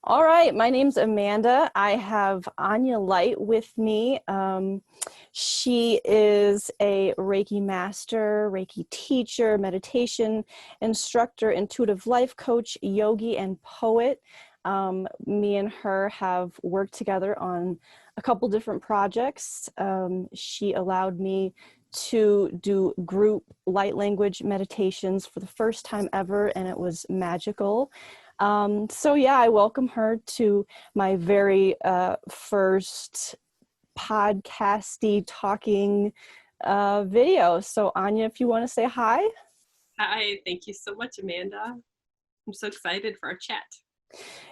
All right, my name's Amanda. I have Anya Light with me. She is a Reiki master, Reiki teacher, meditation instructor, intuitive life coach, yogi, and poet. Me and her have worked together on a couple different projects. She allowed me to do group light language meditations for the first time ever, and it was magical. So yeah, I welcome her to my very first podcasty talking video. So Anya, if you want to say hi. Hi, thank you so much, Amanda. I'm so excited for our chat.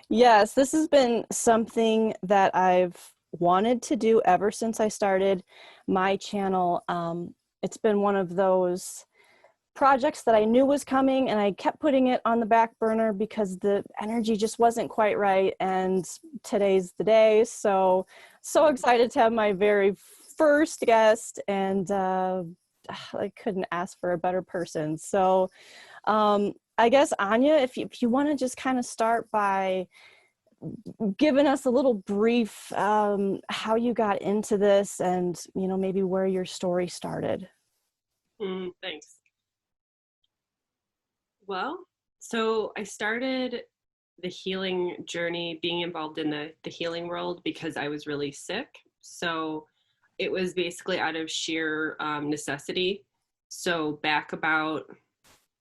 Yes, this has been something that I've wanted to do ever since I started my channel. It's been one of those projects that I knew was coming, and I kept putting it on the back burner because the energy just wasn't quite right, and today's the day. So excited to have my very first guest, and I couldn't ask for a better person. So I guess Anya, if you want to just kind of start by giving us a little brief how you got into this, and maybe where your story started. Thanks. Well, so I started the healing journey being involved in the healing world because I was really sick. So it was basically out of sheer necessity. So back about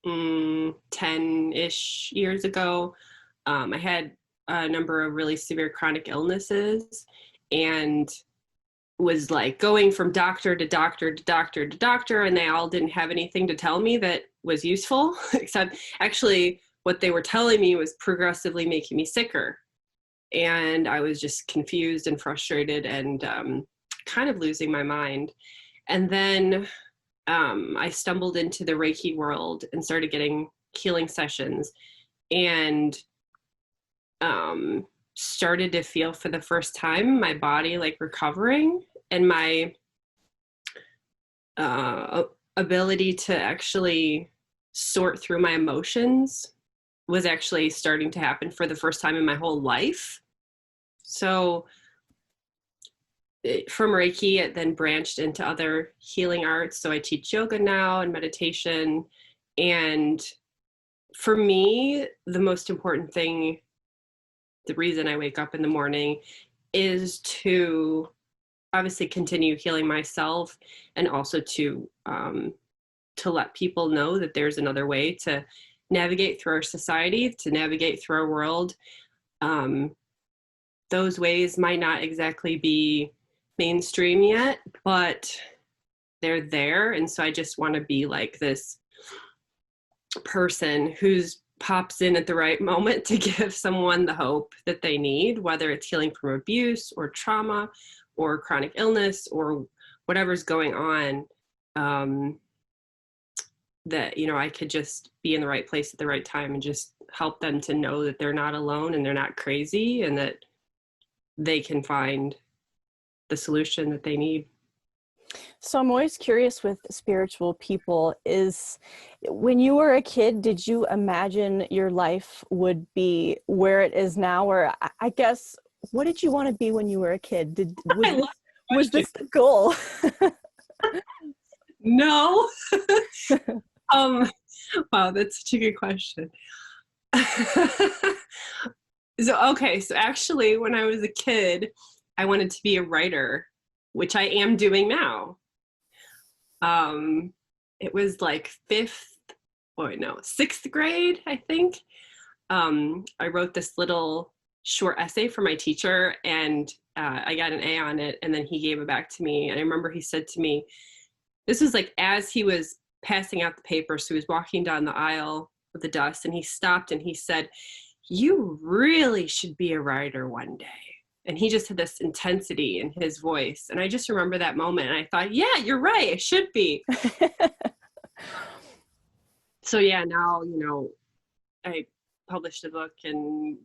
10-ish years ago, I had a number of really severe chronic illnesses and was like going from doctor to doctor to doctor to doctor, and they all didn't have anything to tell me that was useful, except actually what they were telling me was progressively making me sicker. And I was just confused and frustrated and kind of losing my mind. And then I stumbled into the Reiki world and started getting healing sessions, and started to feel for the first time my body like recovering, and my ability to actually sort through my emotions was actually starting to happen for the first time in my whole life. So from Reiki, it then branched into other healing arts. So I teach yoga now and meditation. And for me, the most important thing, the reason I wake up in the morning, is to obviously continue healing myself, and also to let people know that there's another way to navigate through our society, to navigate through our world. Those ways might not exactly be mainstream yet, but they're there. And so I just want to be like this person who's pops in at the right moment to give someone the hope that they need, whether it's healing from abuse or trauma or chronic illness or whatever's going on. That I could just be in the right place at the right time and just help them to know that they're not alone and they're not crazy, and that they can find the solution that they need. So I'm always curious with spiritual people, is when you were a kid, did you imagine your life would be where it is now? Or I guess, what did you want to be when you were a kid? Was this the goal? No. Wow, that's such a good question. So actually, when I was a kid, I wanted to be a writer, which I am doing now. It was like sixth grade, I think. I wrote this little short essay for my teacher, and I got an A on it, and then he gave it back to me. And I remember he said to me, this was like as he was passing out the paper, so he was walking down the aisle with the dust, and he stopped and he said, "You really should be a writer one day." And he just had this intensity in his voice. And I just remember that moment, and I thought, yeah, you're right, I should be. So yeah, now, I published a book and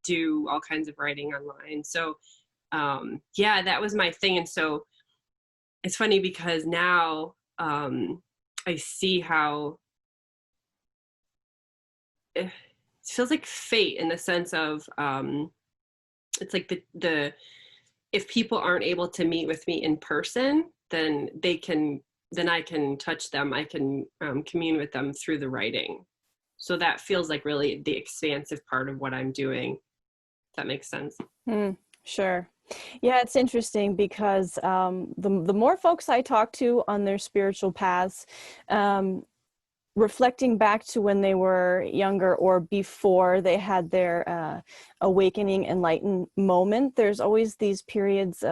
do all kinds of writing online. So yeah, that was my thing. And so it's funny because now I see how it feels like fate, in the sense of it's like the if people aren't able to meet with me in person, then I can touch them. I can commune with them through the writing. So that feels like really the expansive part of what I'm doing. If that makes sense. Sure. Yeah, it's interesting because the more folks I talk to on their spiritual paths, reflecting back to when they were younger or before they had their awakening, enlightened moment, there's always these periods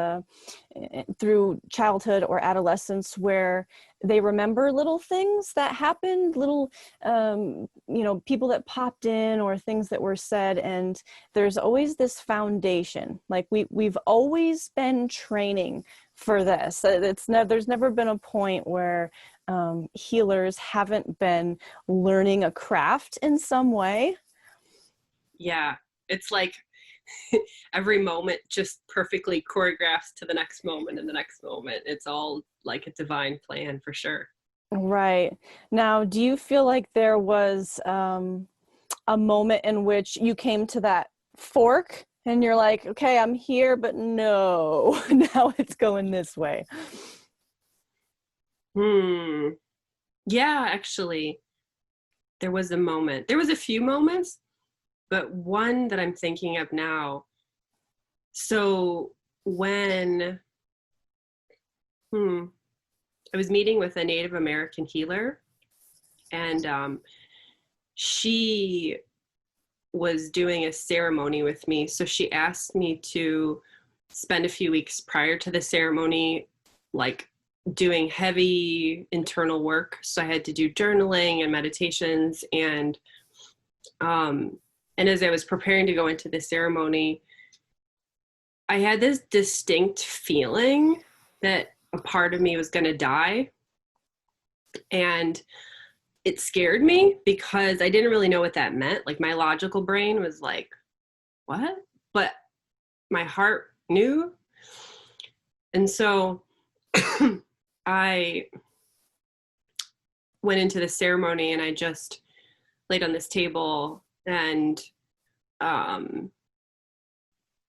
through childhood or adolescence where they remember little things that happened, little people that popped in or things that were said, and there's always this foundation, like we've always been training for this. There's never been a point where healers haven't been learning a craft in some way. Yeah, it's like every moment just perfectly choreographs to the next moment and the next moment. It's all like a divine plan for sure. Right. Now, do you feel like there was a moment in which you came to that fork and you're like, okay, I'm here, but no, now it's going this way? Yeah, actually, there was a moment. There was a few moments, but one that I'm thinking of now. So when I was meeting with a Native American healer, and she was doing a ceremony with me. So she asked me to spend a few weeks prior to the ceremony, like doing heavy internal work. So I had to do journaling and meditations, and as I was preparing to go into the ceremony, I had this distinct feeling that a part of me was going to die. And it scared me because I didn't really know what that meant. Like my logical brain was like, what? But my heart knew. And so I went into the ceremony and I just laid on this table, and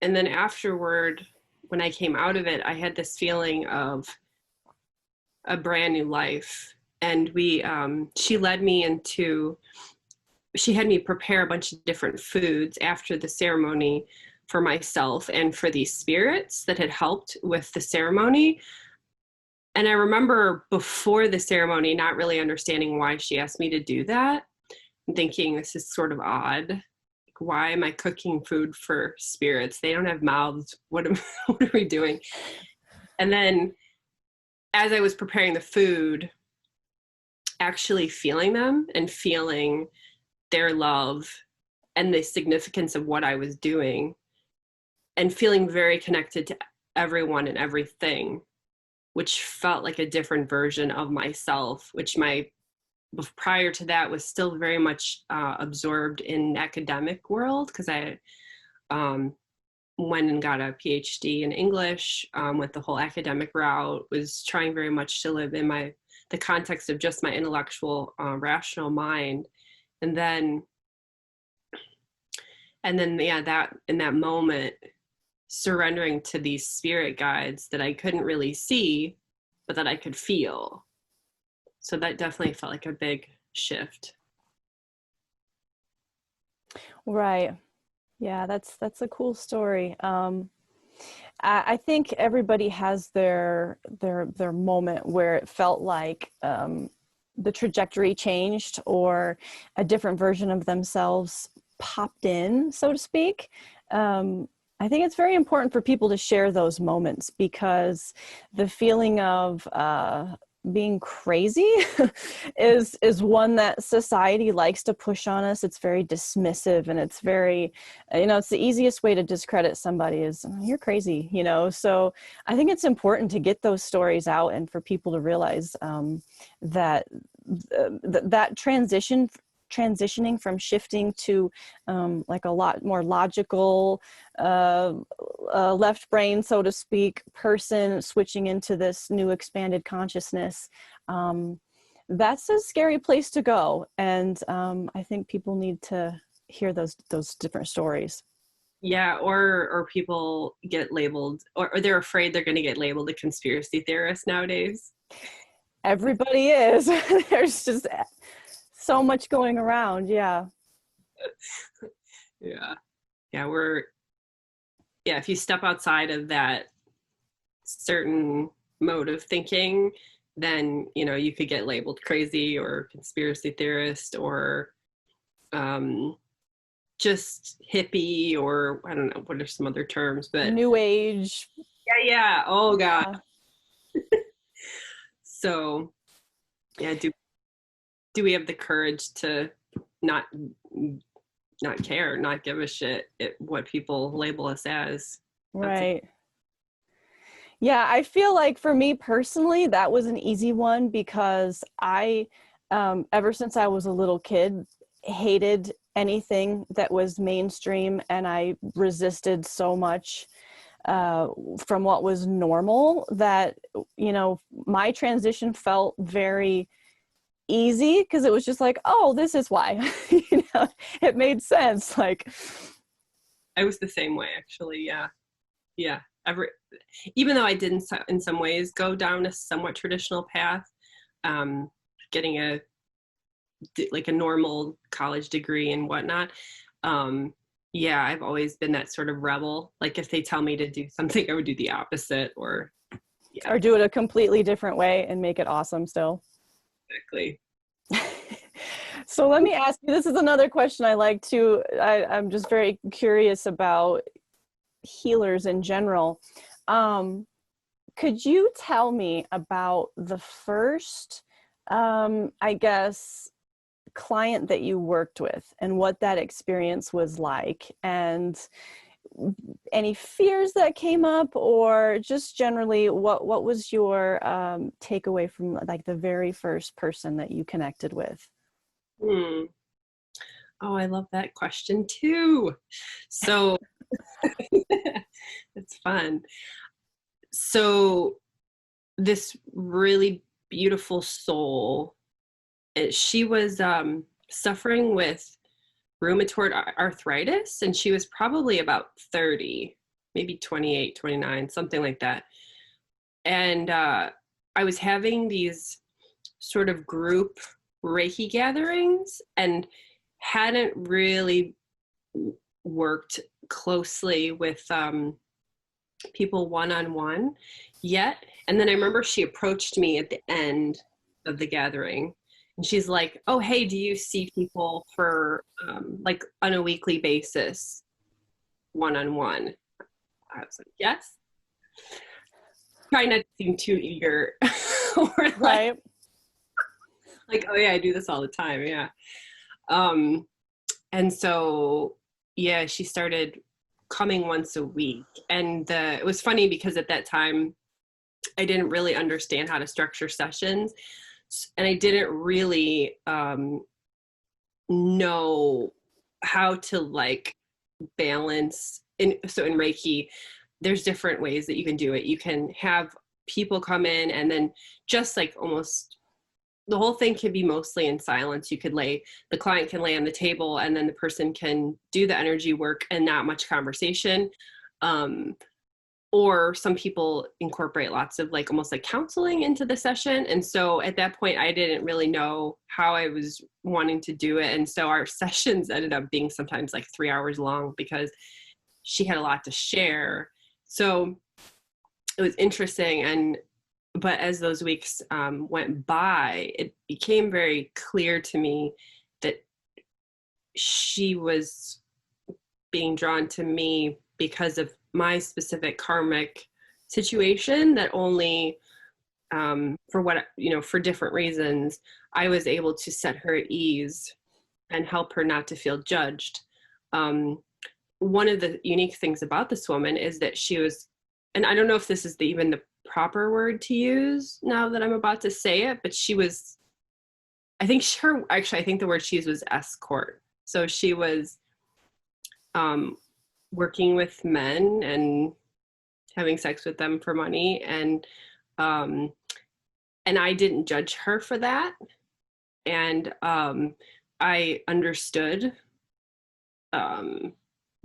then afterward, when I came out of it, I had this feeling of a brand new life. And she led me into, she had me prepare a bunch of different foods after the ceremony for myself and for these spirits that had helped with the ceremony. And I remember before the ceremony not really understanding why she asked me to do that, and thinking this is sort of odd. Like, why am I cooking food for spirits? They don't have mouths. What are we doing? And then as I was preparing the food, actually feeling them and feeling their love and the significance of what I was doing, and feeling very connected to everyone and everything, which felt like a different version of myself, which prior to that was still very much absorbed in academic world, because I went and got a PhD in English, with the whole academic route, was trying very much to live in the context of just my intellectual, rational mind. And then yeah, that in that moment, surrendering to these spirit guides that I couldn't really see, but that I could feel. So that definitely felt like a big shift. Right. Yeah, that's a cool story. I think everybody has their moment where it felt like the trajectory changed, or a different version of themselves popped in, so to speak. I think it's very important for people to share those moments, because the feeling of being crazy is one that society likes to push on us. It's very dismissive, and it's very, it's the easiest way to discredit somebody is, oh, you're crazy, So I think it's important to get those stories out, and for people to realize that transitioning from shifting to like a lot more logical left brain, so to speak, person, switching into this new expanded consciousness, that's a scary place to go. And I think people need to hear those different stories. Yeah, or people get labeled, or they're afraid they're going to get labeled a conspiracy theorist nowadays. Everybody is. There's just so much going around. Yeah. Yeah. Yeah, if you step outside of that certain mode of thinking, then, you could get labeled crazy or conspiracy theorist or just hippie, or I don't know, what are some other terms, but New age. yeah. Oh God. Yeah. So yeah, do we have the courage to not not care, not give a shit what people label us as? Right. Yeah, I feel like for me personally, that was an easy one because ever since I was a little kid, hated anything that was mainstream, and I resisted so much from what was normal that, my transition felt very easy because it was just like, oh, this is why. It made sense. Like, I was the same way, actually. Yeah. Even though I did in some ways go down a somewhat traditional path, getting a normal college degree and whatnot. Yeah, I've always been that sort of rebel. Like if they tell me to do something, I would do the opposite, or yeah, or do it a completely different way and make it awesome still. exactly. So let me ask you, this is another question I'm just very curious about healers in general. Could you tell me about the first, I guess, client that you worked with and what that experience was like, and any fears that came up, or just generally what was your takeaway from like the very first person that you connected with? Hmm. Oh, I love that question too. So it's fun. So this really beautiful soul, she was suffering with rheumatoid arthritis, and she was probably about 30, maybe 28, 29, something like that. And I was having these sort of group Reiki gatherings and hadn't really worked closely with people one-on-one yet. And then I remember she approached me at the end of the gathering, and she's like, oh, hey, do you see people for like on a weekly basis, one-on-one? I was like, yes. Try not to seem too eager. Or Right. oh yeah, I do this all the time. Yeah. Um, and so, yeah, she started coming once a week. And it was funny because at that time, I didn't really understand how to structure sessions. And I didn't really know how to like balance. So in Reiki, there's different ways that you can do it. You can have people come in and then just like almost the whole thing can be mostly in silence. The client can lay on the table, and then the person can do the energy work and not much conversation. Or some people incorporate lots of like almost like counseling into the session. And so at that point, I didn't really know how I was wanting to do it. And so our sessions ended up being sometimes like 3 hours long because she had a lot to share. So it was interesting. But as those weeks went by, it became very clear to me that she was being drawn to me because of my specific karmic situation, that only for different reasons, I was able to set her at ease and help her not to feel judged. One of the unique things about this woman is that she was, and I don't know if this is even the proper word to use now that I'm about to say it, but she was, I think the word she used was escort. So she was working with men and having sex with them for money, and I didn't judge her for that, and I understood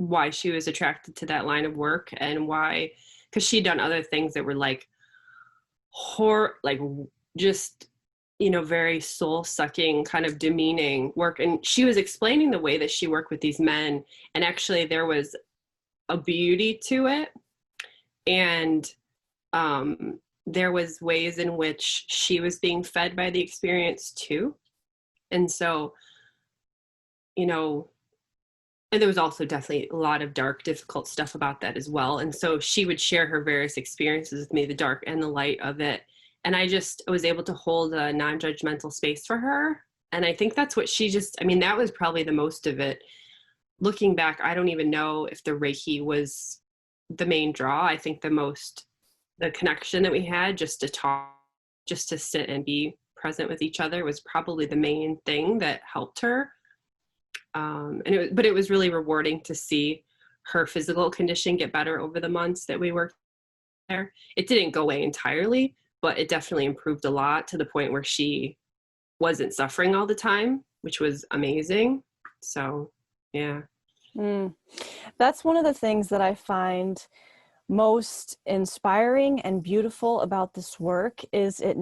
why she was attracted to that line of work, and why, because she'd done other things that were like like just, you know, very soul sucking, kind of demeaning work. And she was explaining the way that she worked with these men, and actually there was a beauty to it. And there was ways in which she was being fed by the experience too. And so, you know, and there was also definitely a lot of dark, difficult stuff about that as well. And so she would share her various experiences with me, the dark and the light of it. And I just was able to hold a non-judgmental space for her. And I think that's what she just, I mean, that was probably the most of it. Looking back, I don't even know if the Reiki was the main draw. I think the connection that we had, just to talk, just to sit and be present with each other, was probably the main thing that helped her. But it was really rewarding to see her physical condition get better over the months that we worked there. It didn't go away entirely, but it definitely improved a lot, to the point where she wasn't suffering all the time, which was amazing. So, yeah. That's one of the things that I find most inspiring and beautiful about this work is it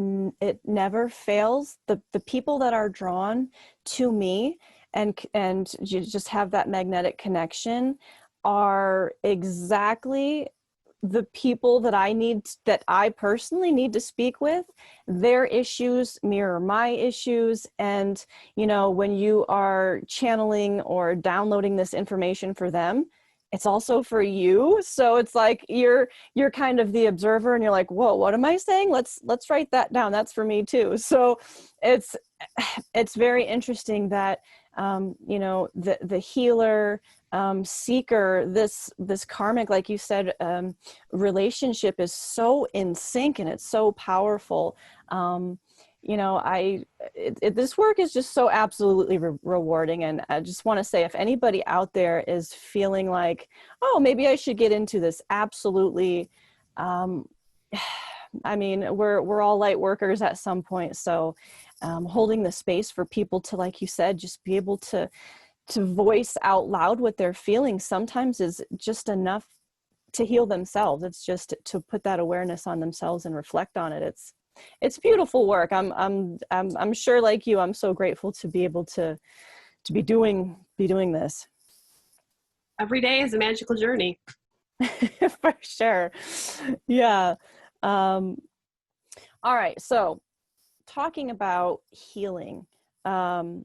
never fails. The people that are drawn to me and you just have that magnetic connection are exactly the people that I personally need to speak with. Their issues mirror my issues. And, you know, when you are channeling or downloading this information for them, it's also for you. So it's like you're kind of the observer, and you're like, whoa, what am I saying? Let's write that down. That's for me too. So it's very interesting that you know, the healer, seeker, this karmic, like you said, relationship is so in sync, and it's so powerful. You know, this work is just so absolutely rewarding. And I just want to say, if anybody out there is feeling like, oh, maybe I should get into this, absolutely. I mean, we're all light workers at some point. So holding the space for people to, like you said, just be able to voice out loud what they're feeling sometimes is just enough to heal themselves. It's just to put that awareness on themselves and reflect on it. It's beautiful work. I'm sure, like you, I'm so grateful to be able to be doing this. Every day is a magical journey. For sure. Yeah. All right. So talking about healing, what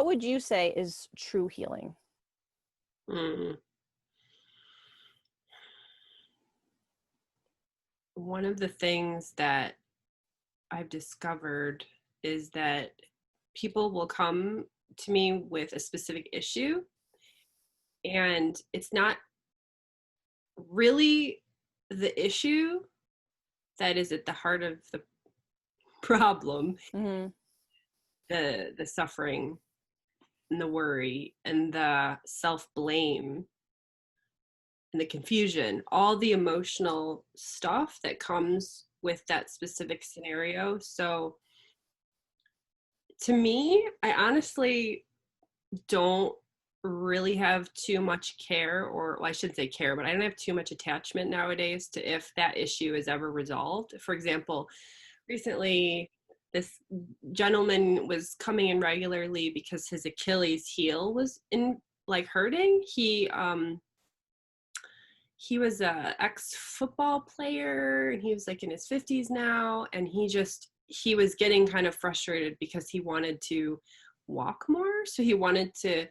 would you say is true healing? One of the things that I've discovered is that people will come to me with a specific issue, and it's not really the issue that is at the heart of the problem. Mm-hmm. The suffering and the worry and the self-blame and the confusion, all the emotional stuff that comes with that specific scenario. So to me, I honestly don't really have too much care, or well, I shouldn't say care, but I don't have too much attachment nowadays to if that issue is ever resolved. For example, recently this gentleman was coming in regularly because his Achilles heel was in like hurting. He was a ex-football player, and he was like in his 50s now, and he was getting kind of frustrated because he wanted to walk more. So he wanted to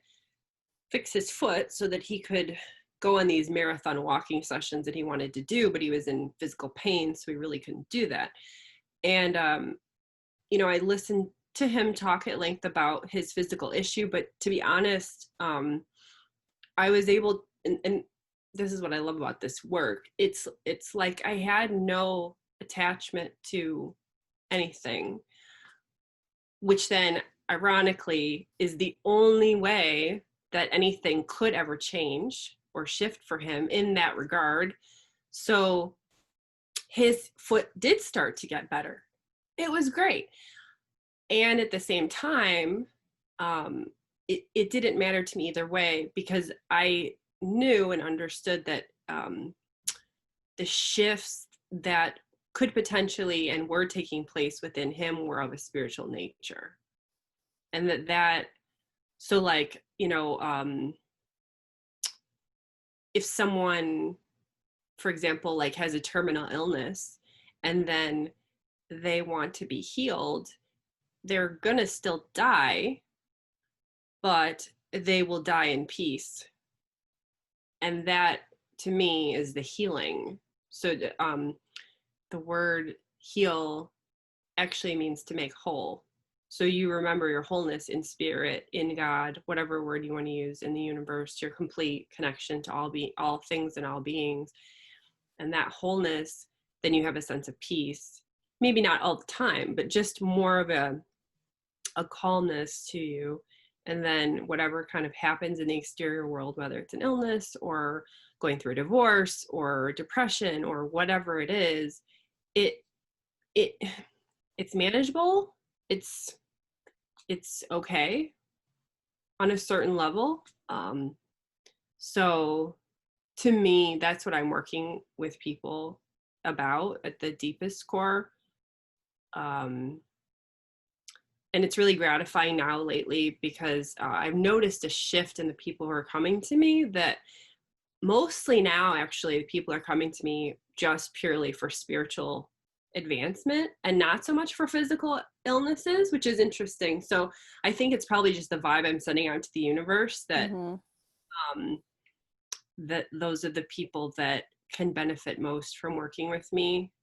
fix his foot so that he could go on these marathon walking sessions that he wanted to do, but he was in physical pain, so he really couldn't do that. And you know, I listened to him talk at length about his physical issue, but to be honest, I was able, and this is what I love about this work. It's like I had no attachment to anything, which then ironically is the only way that anything could ever change or shift for him in that regard. So his foot did start to get better. It was great. And at the same time, it didn't matter to me either way, because I knew and understood that the shifts that could potentially and were taking place within him were of a spiritual nature. And so like, if someone, for example, like has a terminal illness and then they want to be healed, they're gonna still die, but they will die in peace. And that to me is the healing. So the word heal actually means to make whole. So you remember your wholeness in spirit, in God, whatever word you want to use, in the universe, your complete connection to all things and all beings. And that wholeness, then you have a sense of peace. Maybe not all the time, but just more of a calmness to you. And then whatever kind of happens in the exterior world, whether it's an illness or going through a divorce or depression or whatever it is, it's manageable. It's okay on a certain level. So to me, that's what I'm working with people about at the deepest core. And it's really gratifying now lately, because I've noticed a shift in the people who are coming to me, that mostly now actually people are coming to me just purely for spiritual advancement and not so much for physical illnesses, which is interesting. So I think it's probably just the vibe I'm sending out to the universe that that those are the people that can benefit most from working with me.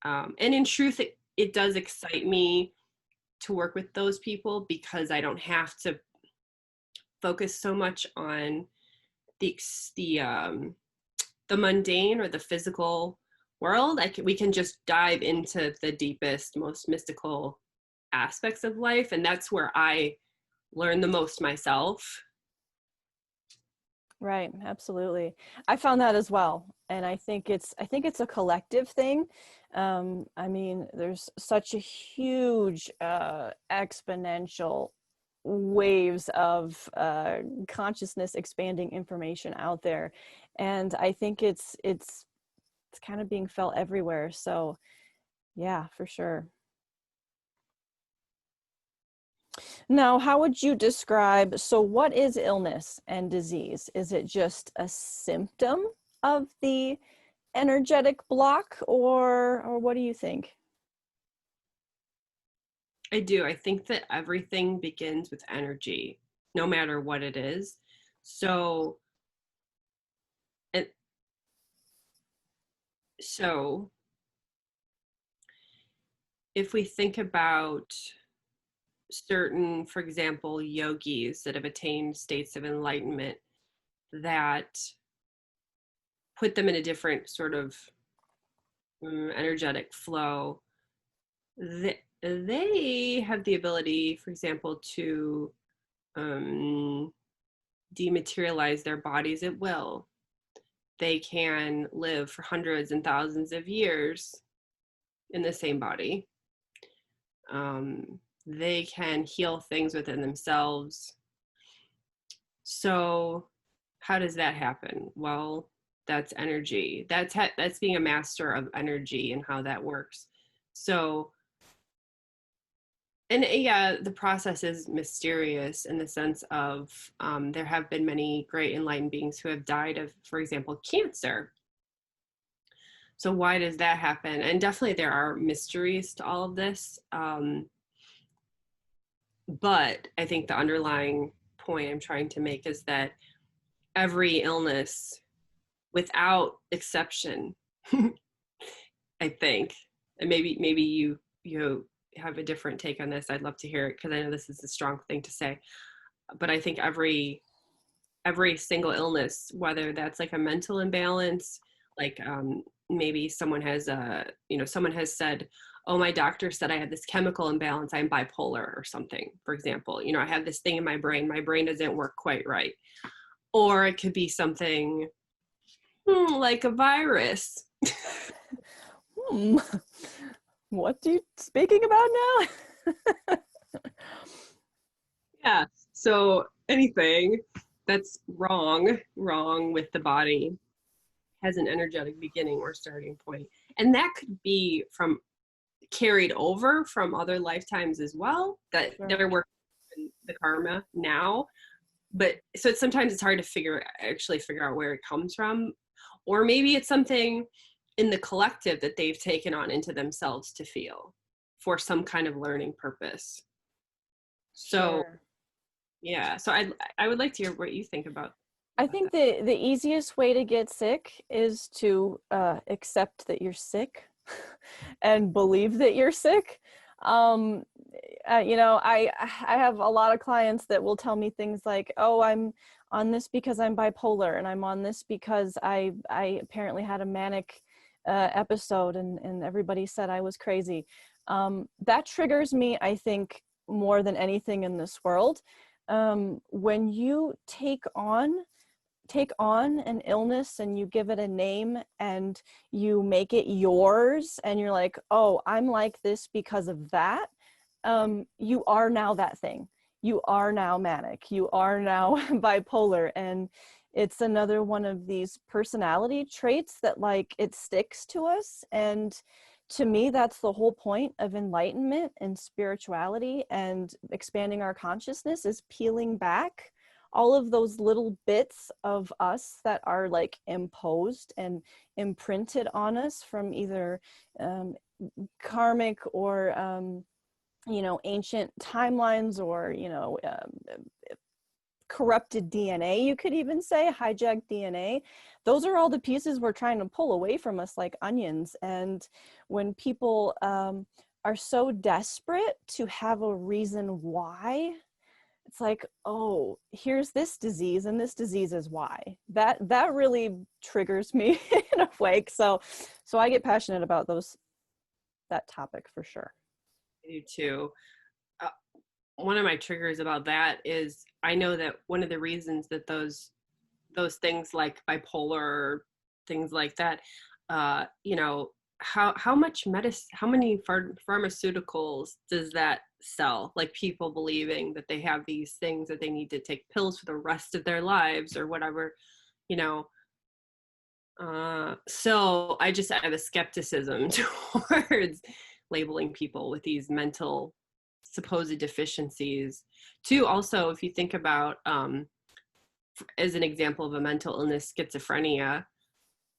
And in truth, it does excite me to work with those people, because I don't have to focus so much on the mundane or the physical world. We can just dive into the deepest, most mystical aspects of life, and that's where I learn the most myself. Right, absolutely. I found that as well, and I think it's a collective thing. I mean, there's such a huge exponential waves of consciousness expanding information out there, and I think it's kind of being felt everywhere. So, yeah, for sure. Now, how would you describe, so what is illness and disease? Is it just a symptom of the energetic block, or what do you think? I do. I think that everything begins with energy, no matter what it is. So, and so if we think about certain, for example, yogis that have attained states of enlightenment that put them in a different sort of energetic flow, they have the ability, for example, to dematerialize their bodies at will. They can live for hundreds and thousands of years in the same body. They can heal things within themselves. So how does that happen? Well, that's energy. That's being a master of energy and how that works. So, and yeah, the process is mysterious in the sense of there have been many great enlightened beings who have died of, for example, cancer. So why does that happen? And definitely there are mysteries to all of this. But I think the underlying point I'm trying to make is that every illness, without exception, I think, and maybe you have a different take on this. I'd love to hear it, because I know this is a strong thing to say. But I think every single illness, whether that's like a mental imbalance, like maybe someone has said, oh, my doctor said I have this chemical imbalance, I'm bipolar or something, for example. I have this thing in my brain doesn't work quite right. Or it could be something like a virus. What are you speaking about now? Yeah. So anything that's wrong with the body has an energetic beginning or starting point. And that could be from carried over from other lifetimes as well, that Sure. they're working in the karma now. But so sometimes it's hard to figure out where it comes from. Or maybe it's something in the collective that they've taken on into themselves to feel for some kind of learning purpose. So Sure. yeah, so I would like to hear what you think about I think that. the easiest way to get sick is to accept that you're sick and believe that you're sick. Um, I have a lot of clients that will tell me things like, "Oh, I'm on this because I'm bipolar, and I'm on this because I apparently had a manic episode, and everybody said I was crazy." That triggers me, I think, more than anything in this world. When you take on an illness and you give it a name and you make it yours and you're like, oh, I'm like this because of that, you are now that thing. You are now manic. You are now bipolar. And it's another one of these personality traits that like it sticks to us. And to me, that's the whole point of enlightenment and spirituality and expanding our consciousness, is peeling back all of those little bits of us that are like imposed and imprinted on us from either karmic or ancient timelines, or corrupted DNA, you could even say, hijacked DNA. Those are all the pieces we're trying to pull away from us like onions. And when people are so desperate to have a reason why, it's like, oh, here's this disease and this disease is why. That really triggers me in a way. So I get passionate about that topic for sure. I do too. Uh, One of my triggers about that is I know that one of the reasons that those things like bipolar, things like that, how much medicine, how many pharmaceuticals does that sell? Like people believing that they have these things that they need to take pills for the rest of their lives or whatever, you know. So I have a skepticism towards labeling people with these mental supposed deficiencies. Too, also, if you think about, as an example of a mental illness, schizophrenia.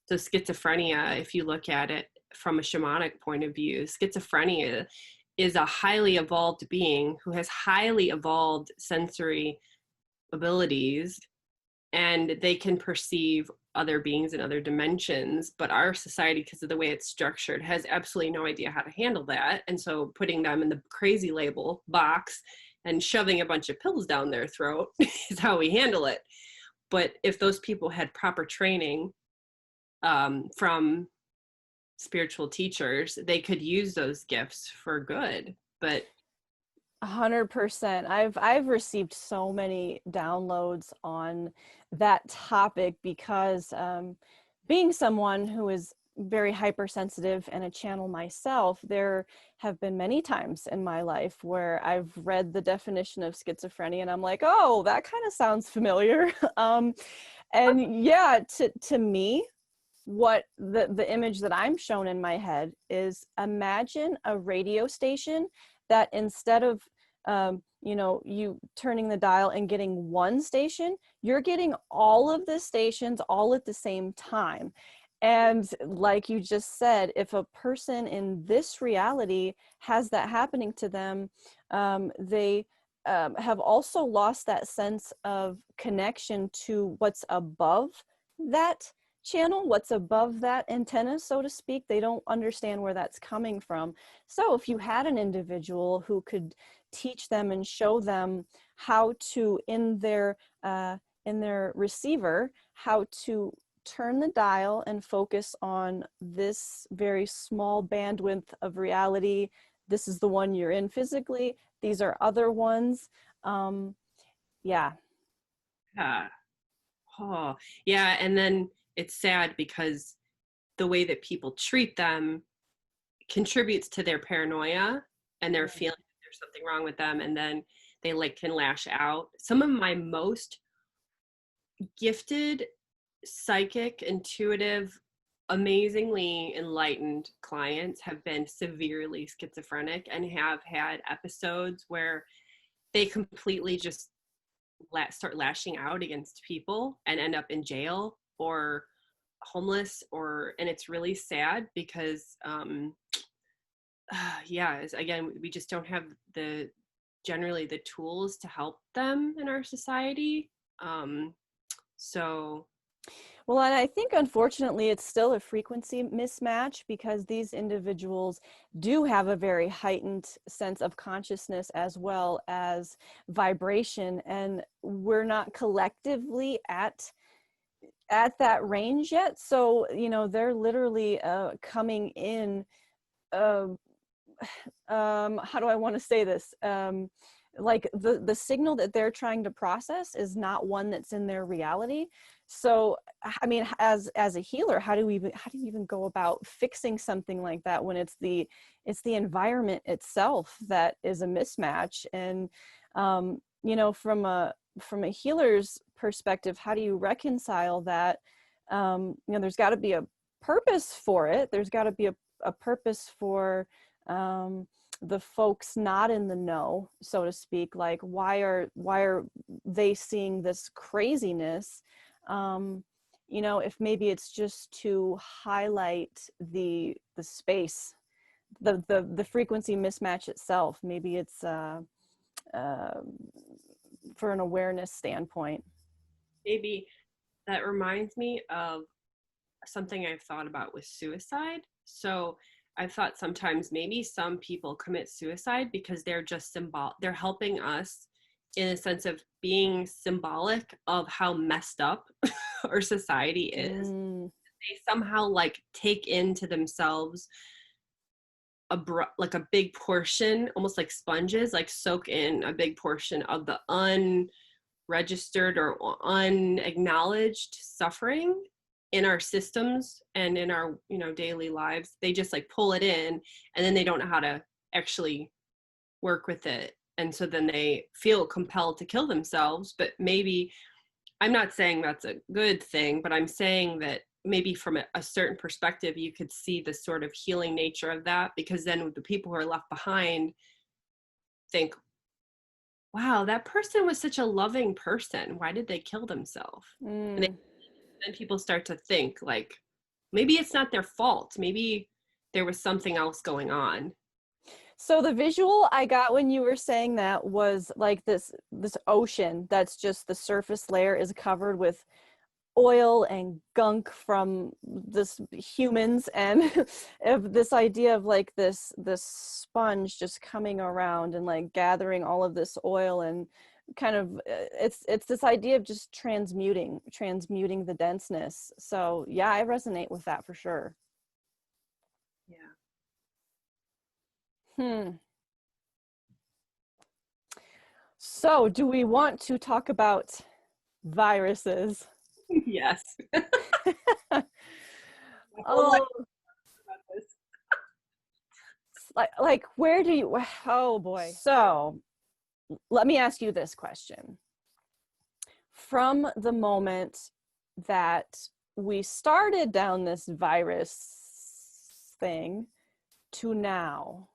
So schizophrenia, if you look at it from a shamanic point of view, schizophrenia is a highly evolved being who has highly evolved sensory abilities, and they can perceive other beings in other dimensions. But our society, because of the way it's structured, has absolutely no idea how to handle that. And so putting them in the crazy label box and shoving a bunch of pills down their throat is how we handle it. But if those people had proper training from spiritual teachers, they could use those gifts for good. But 100%. I've received so many downloads on that topic because being someone who is very hypersensitive and a channel myself, there have been many times in my life where I've read the definition of schizophrenia and I'm like, oh, that kind of sounds familiar. And yeah, to me, what the image that I'm shown in my head is, imagine a radio station that instead of you turning the dial and getting one station, you're getting all of the stations all at the same time. And like you just said, if a person in this reality has that happening to them, they have also lost that sense of connection to what's above that channel, what's above that antenna, so to speak. They don't understand where that's coming from. So if you had an individual who could teach them and show them how to, in their receiver, how to turn the dial and focus on this very small bandwidth of reality. This is the one you're in physically. These are other ones. Yeah. yeah, oh, yeah, and then it's sad because the way that people treat them contributes to their paranoia and their feeling that there's something wrong with them, and then they like can lash out. Some of my most gifted, psychic, intuitive, amazingly enlightened clients have been severely schizophrenic and have had episodes where they completely just start lashing out against people and end up in jail or homeless, and it's really sad because again, we just don't have generally the tools to help them in our society. So Well, and I think unfortunately it's still a frequency mismatch, because these individuals do have a very heightened sense of consciousness as well as vibration, and we're not collectively at that range yet. So, they're literally coming in, how do I want to say this? Like the signal that they're trying to process is not one that's in their reality. So, I mean, as a healer, how do you even go about fixing something like that when it's the environment itself that is a mismatch? And from a healer's perspective, how do you reconcile that? There's got to be a purpose for it. There's got to be a purpose for the folks not in the know, so to speak. Like, why are they seeing this craziness? If maybe it's just to highlight the space, the frequency mismatch itself. Maybe it's for an awareness standpoint. maybe that reminds me of something I've thought about with suicide. So I've thought sometimes maybe some people commit suicide because they're just they're helping us in a sense of being symbolic of how messed up our society is. They somehow like take into themselves like a big portion, almost like sponges, like soak in a big portion of the unregistered or unacknowledged suffering in our systems and in our daily lives. They just like pull it in, and then they don't know how to actually work with it, and so then they feel compelled to kill themselves. But maybe, I'm not saying that's a good thing, but I'm saying that maybe from a certain perspective you could see the sort of healing nature of that, because then the people who are left behind think, wow, that person was such a loving person, why did they kill themselves? And then people start to think like, maybe it's not their fault, maybe there was something else going on. So the visual I got when you were saying that was like this ocean that's just, the surface layer is covered with oil and gunk from this humans, and of this idea of like this sponge just coming around and like gathering all of this oil, and kind of it's this idea of just transmuting the denseness. So yeah, I resonate with that for sure. Yeah. So do we want to talk about viruses? Yes. Oh, like where do you, oh boy. So let me ask you this question. From the moment that we started down this virus thing to now,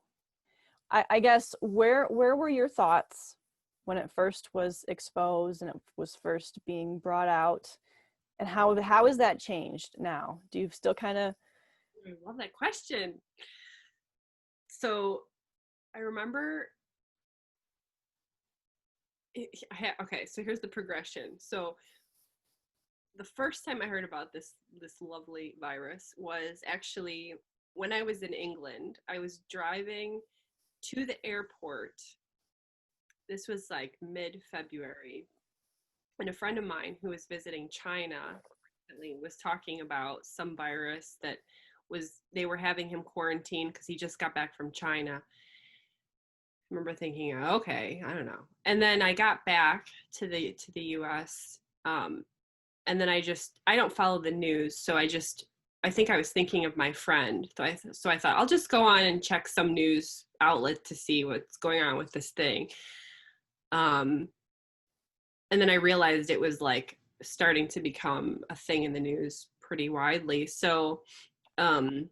I guess, where were your thoughts when it first was exposed and it was first being brought out? And how has that changed now? Do you still kind of... I love that question. So I remember okay, so here's the progression. So the first time I heard about this lovely virus was actually when I was in England. I was driving to the airport. This was like mid-February, and a friend of mine who was visiting China recently was talking about some virus that they were having him quarantine because he just got back from China. I remember thinking, okay, I don't know. And then I got back to the US, and then I don't follow the news, so I think I was thinking of my friend. So I thought I'll just go on and check some news outlet to see what's going on with this thing. And then I realized it was like starting to become a thing in the news pretty widely. Um,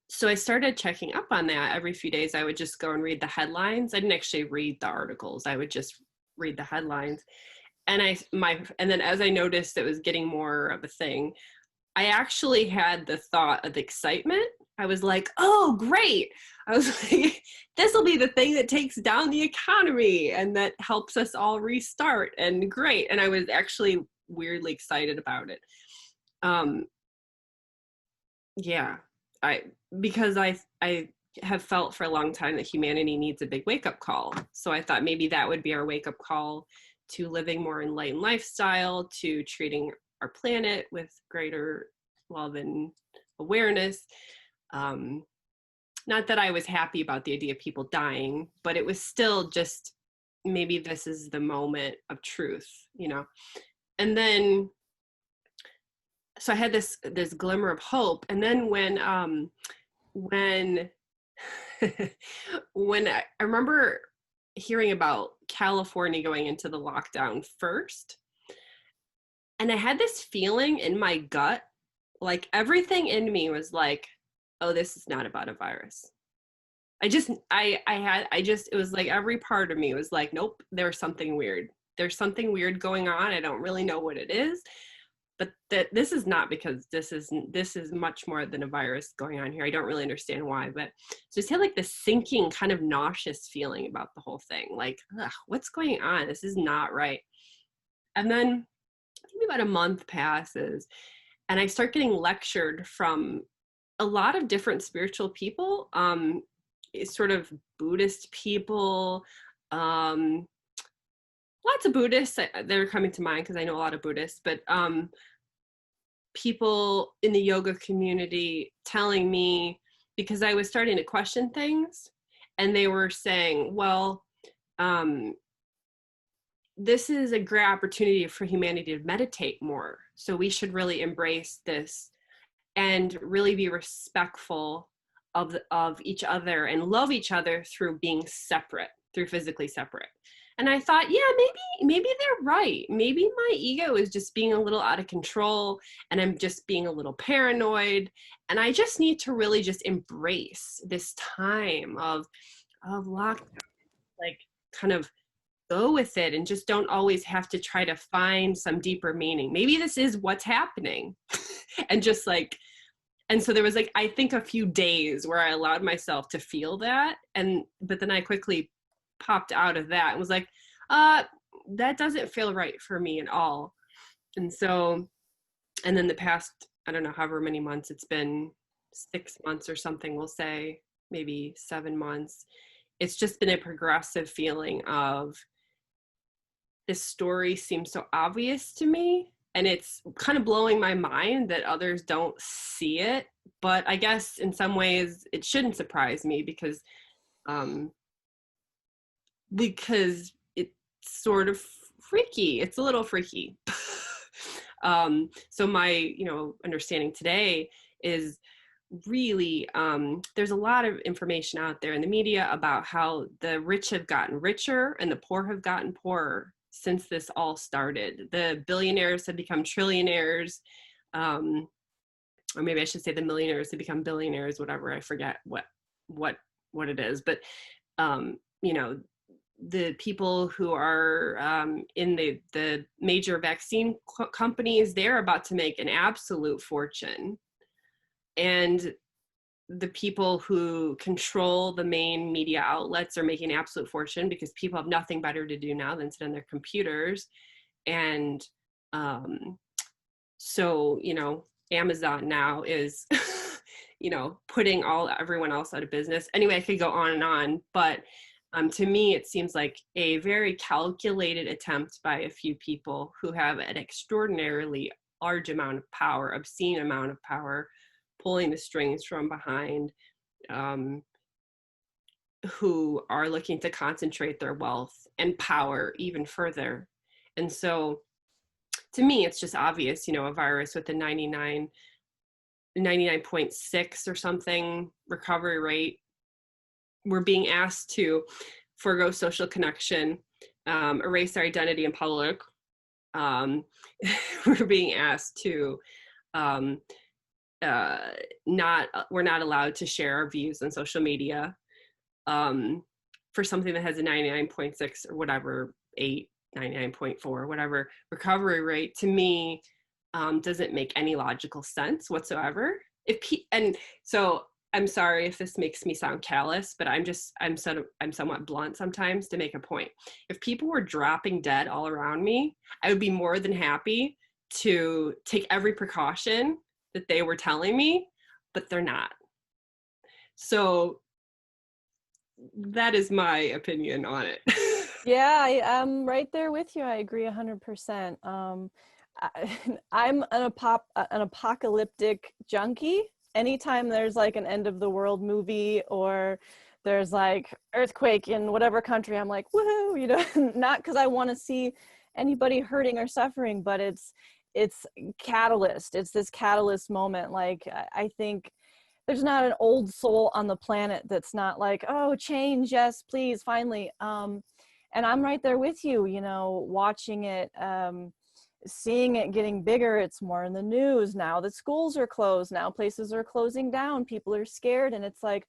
so I started checking up on that. Every few days I would just go and read the headlines. I didn't actually read the articles. I would just read the headlines. And then as I noticed it was getting more of a thing, I actually had the thought of excitement. I was like, oh, great. I was like, this will be the thing that takes down the economy and that helps us all restart, and great. And I was actually weirdly excited about it. Um, yeah, I because I have felt for a long time that humanity needs a big wake up call. So I thought maybe that would be our wake up call to living more enlightened lifestyle, to treating our planet with greater love and awareness. Um, Not that I was happy about the idea of people dying, but it was still just maybe this is the moment of truth, you know. And then so I had this glimmer of hope. And then when when I remember hearing about California going into the lockdown first, and I had this feeling in my gut, like everything in me was like, oh, this is not about a virus. It was like every part of me was like, nope, there's something weird. There's something weird going on. I don't really know what it is, but this is not because this is much more than a virus going on here. I don't really understand why, but just had like this sinking kind of nauseous feeling about the whole thing. Like, ugh, what's going on? This is not right. And then maybe about a month passes and I start getting lectured from a lot of different spiritual people, sort of Buddhist people, lots of Buddhists. They're coming to mind because I know a lot of Buddhists, but people in the yoga community telling me, because I was starting to question things, and they were saying, well, this is a great opportunity for humanity to meditate more. So we should really embrace this and really be respectful of each other and love each other through being separate, through physically separate. And I thought, yeah, maybe they're right. Maybe my ego is just being a little out of control and I'm just being a little paranoid. And I just need to really just embrace this time of lockdown, like kind of go with it and just don't always have to try to find some deeper meaning. Maybe this is what's happening. And just like, and so there was like, I think a few days where I allowed myself to feel that. But then I quickly popped out of that and was like, that doesn't feel right for me at all. And so, and then the past, I don't know, however many months, it's been 6 months or something, we'll say, maybe 7 months. It's just been a progressive feeling of this story seems so obvious to me. And it's kind of blowing my mind that others don't see it. But I guess in some ways it shouldn't surprise me because it's sort of freaky. It's a little freaky. So my, understanding today is really, there's a lot of information out there in the media about how the rich have gotten richer and the poor have gotten poorer since this all started. The billionaires have become trillionaires, or maybe I should say the millionaires have become billionaires, whatever. I forget what it is, but the people who are in the major vaccine companies, they're about to make an absolute fortune. And the people who control the main media outlets are making an absolute fortune because people have nothing better to do now than sit on their computers. And so, Amazon now is, putting everyone else out of business. Anyway, I could go on and on, but to me, it seems like a very calculated attempt by a few people who have an extraordinarily large amount of power, obscene amount of power, pulling the strings from behind, who are looking to concentrate their wealth and power even further. And so to me, it's just obvious, a virus with a 99.6 or something recovery rate. We're being asked to forego social connection. erase our identity in public. We're being asked to um, we're not allowed to share our views on social media for something that has a 99.6 or whatever, 8, 99.4, whatever recovery rate. To me, doesn't make any logical sense whatsoever. And so I'm sorry if this makes me sound callous, but I'm somewhat blunt sometimes to make a point. If people were dropping dead all around me, I would be more than happy to take every precaution that they were telling me, but they're not. So that is my opinion on it. Yeah, I'm right there with you. I agree 100%. I'm an apocalyptic junkie. Anytime there's like an end of the world movie or there's like earthquake in whatever country, I'm like, woohoo, you know, not because I want to see anybody hurting or suffering, but it's catalyst. It's this catalyst moment. Like I think there's not an old soul on the planet that's not like, oh, change, yes, please, finally. And I'm right there with you, you know, watching it, seeing it getting bigger. It's more in the news now that schools are closed, now places are closing down, people are scared, and it's like,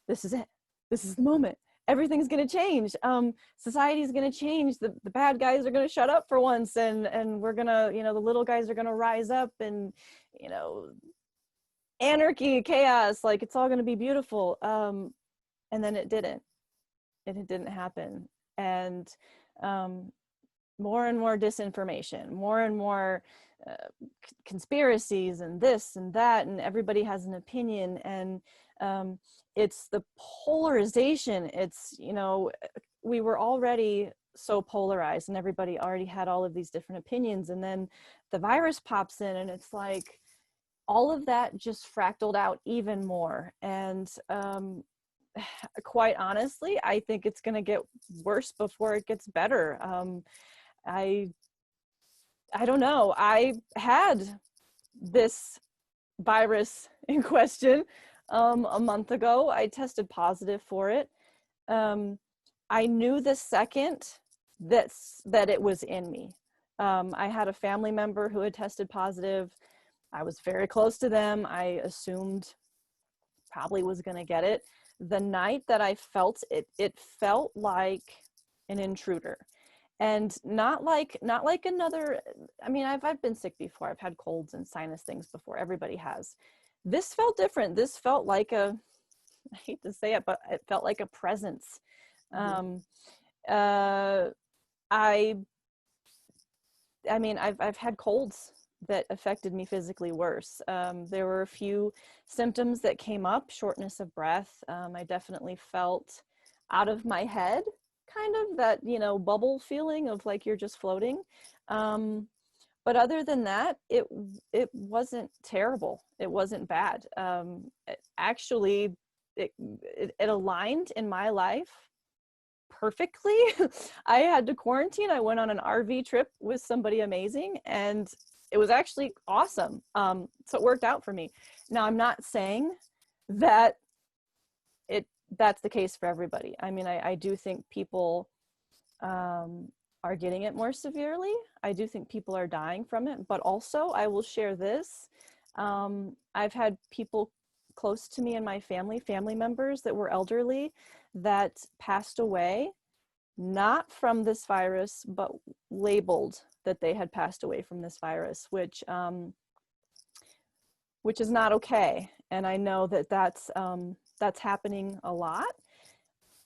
this is it, this is the moment, everything's going to change. Society's going to change, the bad guys are going to shut up for once, and we're going to, you know, the little guys are going to rise up, and, you know, anarchy, chaos, like it's all going to be beautiful. And then it didn't happen. And more and more disinformation, more and more conspiracies and this and that, and everybody has an opinion. And it's the polarization. It's, you know, we were already so polarized and everybody already had all of these different opinions. And then the virus pops in and it's like, all of that just fractaled out even more. And quite honestly, I think it's going to get worse before it gets better. I don't know. I had this virus in question a month ago. I tested positive for it. I knew the second that it was in me. I had a family member who had tested positive. I was very close to them. I assumed probably was going to get it. The night that I felt it, it felt like an intruder. And not like another, I mean, I've been sick before. I've had colds and sinus things before. Everybody has. This felt different. This felt like I hate to say it, but it felt like a presence. Mm-hmm. I mean, I've had colds that affected me physically worse. There were a few symptoms that came up, shortness of breath. I definitely felt out of my head, kind of that, you know, bubble feeling of like you're just floating. But other than that, it wasn't terrible. It wasn't bad. Actually, it aligned in my life perfectly. I had to quarantine. I went on an RV trip with somebody amazing, and it was actually awesome. So it worked out for me. Now, I'm not saying that that's the case for everybody. I mean, I do think people are getting it more severely. I do think people are dying from it, but also I will share this. I've had people close to me in my family members that were elderly that passed away, not from this virus, but labeled that they had passed away from this virus, which is not okay. And I know that that's happening a lot.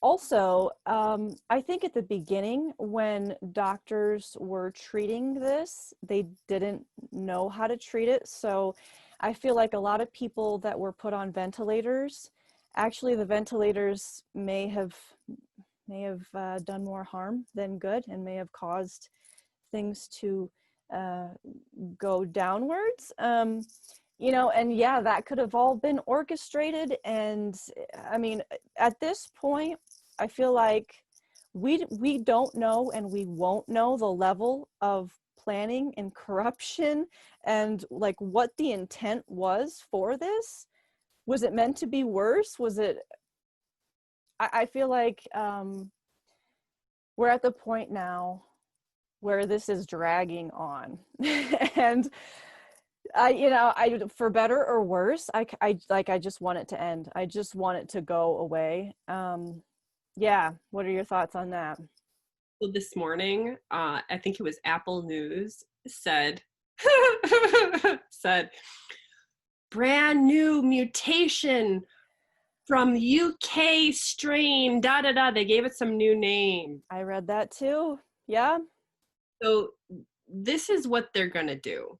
Also, I think at the beginning when doctors were treating this, they didn't know how to treat it. So I feel like a lot of people that were put on ventilators, actually the ventilators may have done more harm than good and may have caused things to go downwards. You know, and yeah, that could have all been orchestrated. And I mean, at this point, I feel like we don't know and we won't know the level of planning and corruption and like what the intent was for this. Was it meant to be worse? Was it, I feel like we're at the point now where this is dragging on. And I for better or worse, I just want it to end. I just want it to go away. Yeah, what are your thoughts on that? So this morning, I think it was Apple News said, said, brand new mutation from UK strain, da da da. They gave it some new name. I read that too. Yeah. So this is what they're gonna do.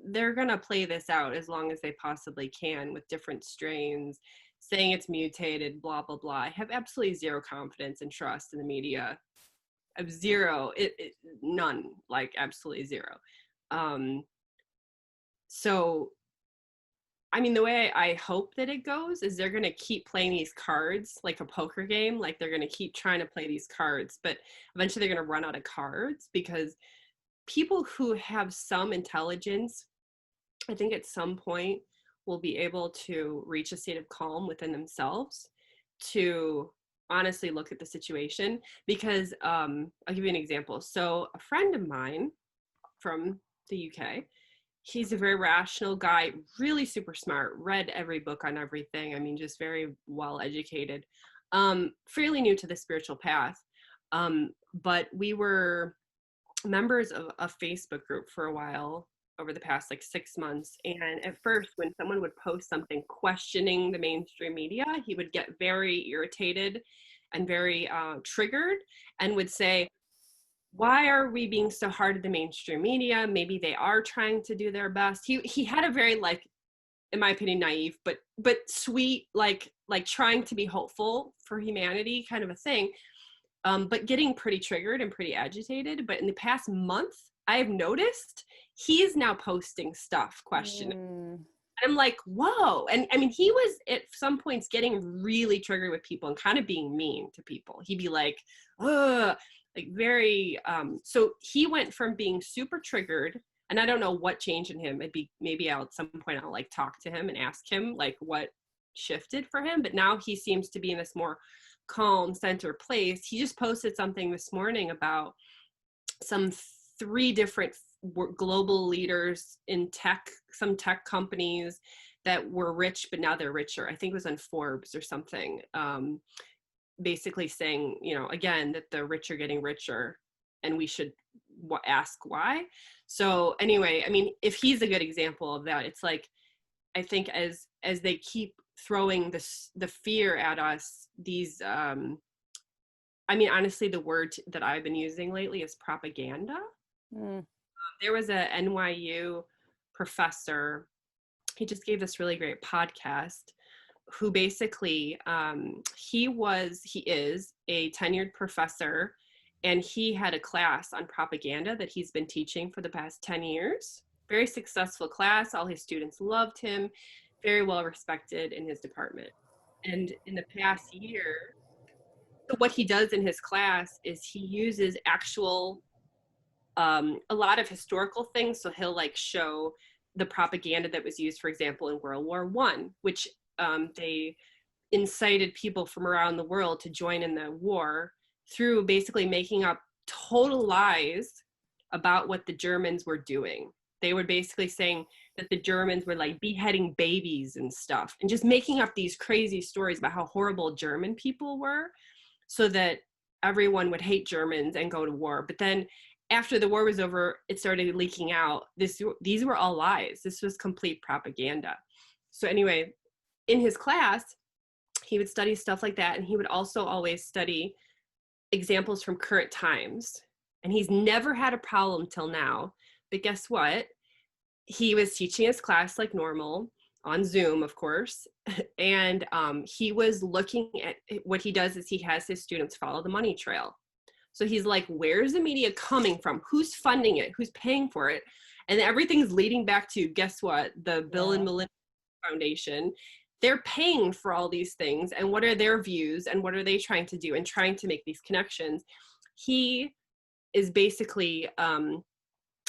They're gonna play this out as long as they possibly can with different strains, saying it's mutated, blah blah blah. I have absolutely zero confidence and trust in the media. I have zero, none, like absolutely zero. So I mean, the way I hope that it goes is they're going to keep playing these cards like a poker game. Like they're going to keep trying to play these cards, but eventually they're going to run out of cards because people who have some intelligence, I think at some point will be able to reach a state of calm within themselves to honestly look at the situation. Because I'll give you an example. So a friend of mine from the UK, he's a very rational guy, really super smart, read every book on everything. I mean, just very well educated, fairly new to the spiritual path. But we were members of a Facebook group for a while over the past like 6 months. And at first, when someone would post something questioning the mainstream media, he would get very irritated and very triggered and would say, why are we being so hard at the mainstream media? Maybe they are trying to do their best. He had a very, like, in my opinion, naive but sweet, like trying to be hopeful for humanity kind of a thing, but getting pretty triggered and pretty agitated. But in the past month, I've noticed he's now posting stuff questioning. And I'm like, whoa. And I mean, he was at some points getting really triggered with people and kind of being mean to people. He'd be like, ugh, like very, so he went from being super triggered, and I don't know what changed in him. Maybe at some point I'll like talk to him and ask him like what shifted for him, but now he seems to be in this more calm center place. He just posted something this morning about some 3 different global leaders in tech, some tech companies that were rich, but now they're richer. I think it was on Forbes or something. Basically saying, again, that the rich are getting richer and we should ask why. So anyway, I mean, if he's a good example of that, it's like, I think as they keep throwing the fear at us, these, I mean, honestly, the word that I've been using lately is propaganda. There was a NYU professor, he just gave this really great podcast, who basically, he is a tenured professor, and he had a class on propaganda that he's been teaching for the past 10 years. Very successful class. All his students loved him, very well respected in his department. And in the past year, so what he does in his class is he uses actual, a lot of historical things. So he'll like show the propaganda that was used, for example, in World War I, which they incited people from around the world to join in the war through basically making up total lies about what the Germans were doing. They were basically saying that the Germans were like beheading babies and stuff, and just making up these crazy stories about how horrible German people were so that everyone would hate Germans and go to war. But then after the war was over, it started leaking out. These were all lies. This was complete propaganda. So anyway, in his class, he would study stuff like that, and he would also always study examples from current times. And he's never had a problem till now. But guess what? He was teaching his class like normal on Zoom, of course. And he was looking at, what he does is he has his students follow the money trail. So he's like, where's the media coming from? Who's funding it? Who's paying for it? And everything's leading back to, guess what? The Bill and Melinda Foundation. They're paying for all these things, and what are their views, and what are they trying to do, and trying to make these connections. He is basically,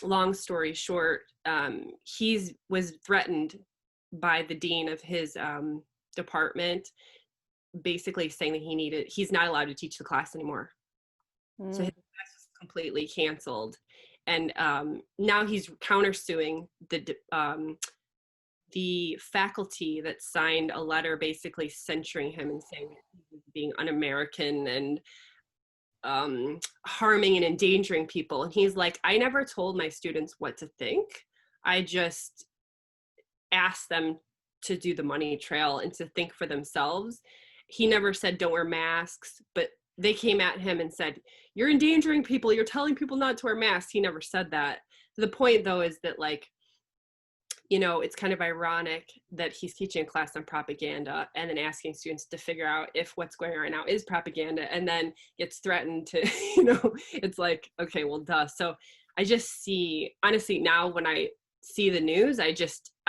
long story short, he was threatened by the dean of his department basically saying that he's not allowed to teach the class anymore. So his Mm. class was completely canceled. And now he's countersuing the faculty that signed a letter basically censuring him and saying that he was being un-American and harming and endangering people. And he's like, I never told my students what to think. I just asked them to do the money trail and to think for themselves. He never said don't wear masks, but they came at him and said, you're endangering people, you're telling people not to wear masks. He never said that. The point though is that, like, you know, it's kind of ironic that he's teaching a class on propaganda and then asking students to figure out if what's going on right now is propaganda, and then gets threatened to, you know, it's like, okay, well, duh. So I just see, honestly, now when I see the news, I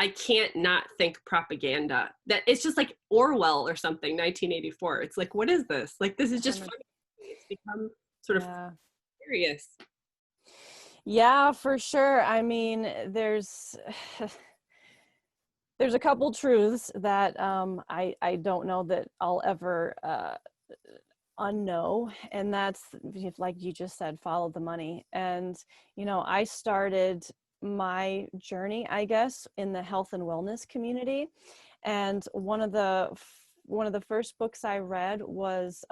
can't not think propaganda. That it's just like Orwell or something, 1984. It's like, what is this? Like, this is just funny. It's become sort of serious. Yeah, for sure. I mean, there's there's a couple truths that I don't know that I'll ever unknow, and that's, like you just said, follow the money. And you know, I started my journey, I guess, in the health and wellness community, and one of the first books I read was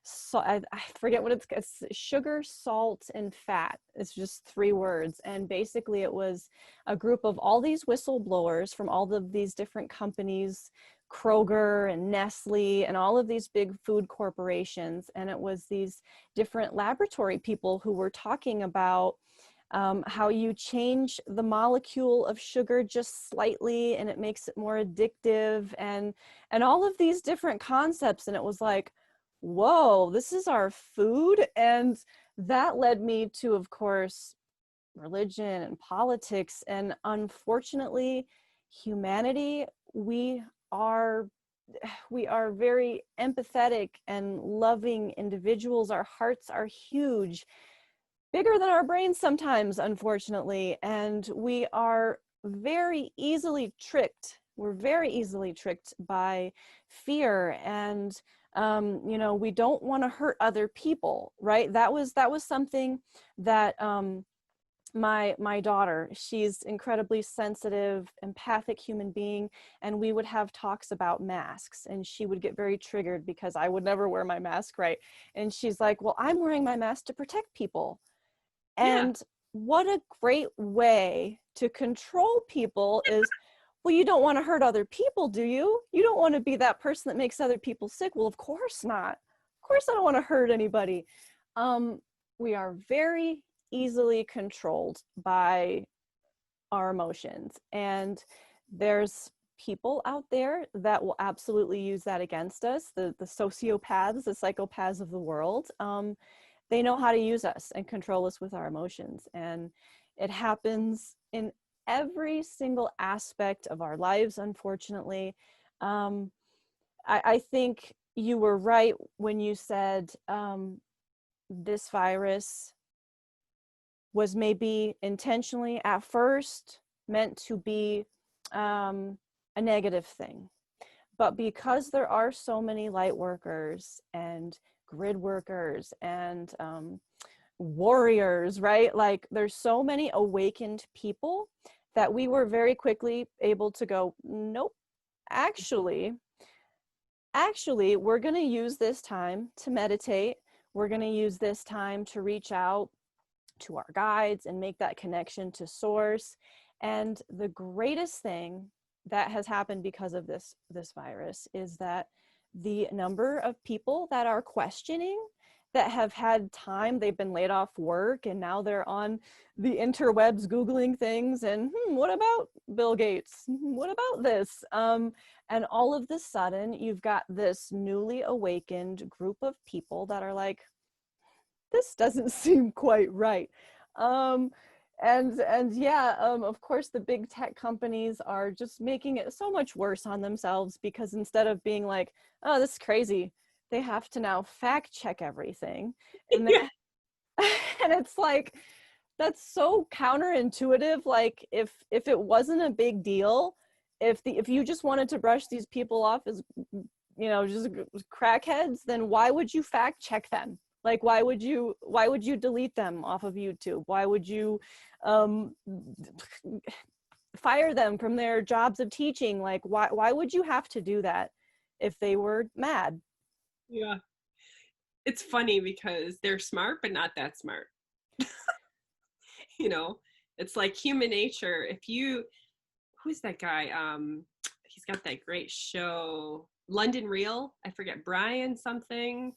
so I forget what it's sugar, salt, and fat. It's just 3 words. And basically it was a group of all these whistleblowers from all of these different companies, Kroger and Nestle and all of these big food corporations. And it was these different laboratory people who were talking about how you change the molecule of sugar just slightly and it makes it more addictive, and all of these different concepts. And it was like, whoa, this is our food. And that led me to, of course, religion and politics. And unfortunately, humanity, are we are very empathetic and loving individuals. Our hearts are huge, bigger than our brains sometimes, unfortunately, and we are very easily tricked. We're very easily tricked by fear, and you know, we don't want to hurt other people, right? That was something that my daughter, she's incredibly sensitive, empathic human being, and we would have talks about masks, and she would get very triggered because I would never wear my mask right, and she's like, well, I'm wearing my mask to protect people. Yeah. And what a great way to control people is, well, you don't want to hurt other people, do you? You don't want to be that person that makes other people sick. Well, of course not. Of course I don't want to hurt anybody. We are very easily controlled by our emotions. And there's people out there that will absolutely use that against us, the sociopaths, the psychopaths of the world. They know how to use us and control us with our emotions. And it happens in every single aspect of our lives, unfortunately. I think you were right when you said this virus was maybe intentionally at first meant to be a negative thing. But because there are so many light workers and grid workers and warriors, right? Like, there's so many awakened people that we were very quickly able to go, nope, actually, we're going to use this time to meditate. We're going to use this time to reach out to our guides and make that connection to source. And the greatest thing that has happened because of this virus is that the number of people that are questioning, that have had time, they've been laid off work and now they're on the interwebs Googling things and what about Bill Gates? What about this? And all of the sudden you've got this newly awakened group of people that are like, this doesn't seem quite right. And yeah, of course, the big tech companies are just making it so much worse on themselves, because instead of being like, oh, this is crazy, they have to now fact check everything. And they, Yeah. and it's like, that's so counterintuitive. Like, if it wasn't a big deal, if you just wanted to brush these people off as just crackheads, then why would you fact check them? Like, why would you delete them off of YouTube? Why would you fire them from their jobs of teaching? Like, why would you have to do that if they were mad? Yeah. It's funny because they're smart, but not that smart. It's like human nature. Who's that guy? He's got that great show, London Real. I forget, Brian something.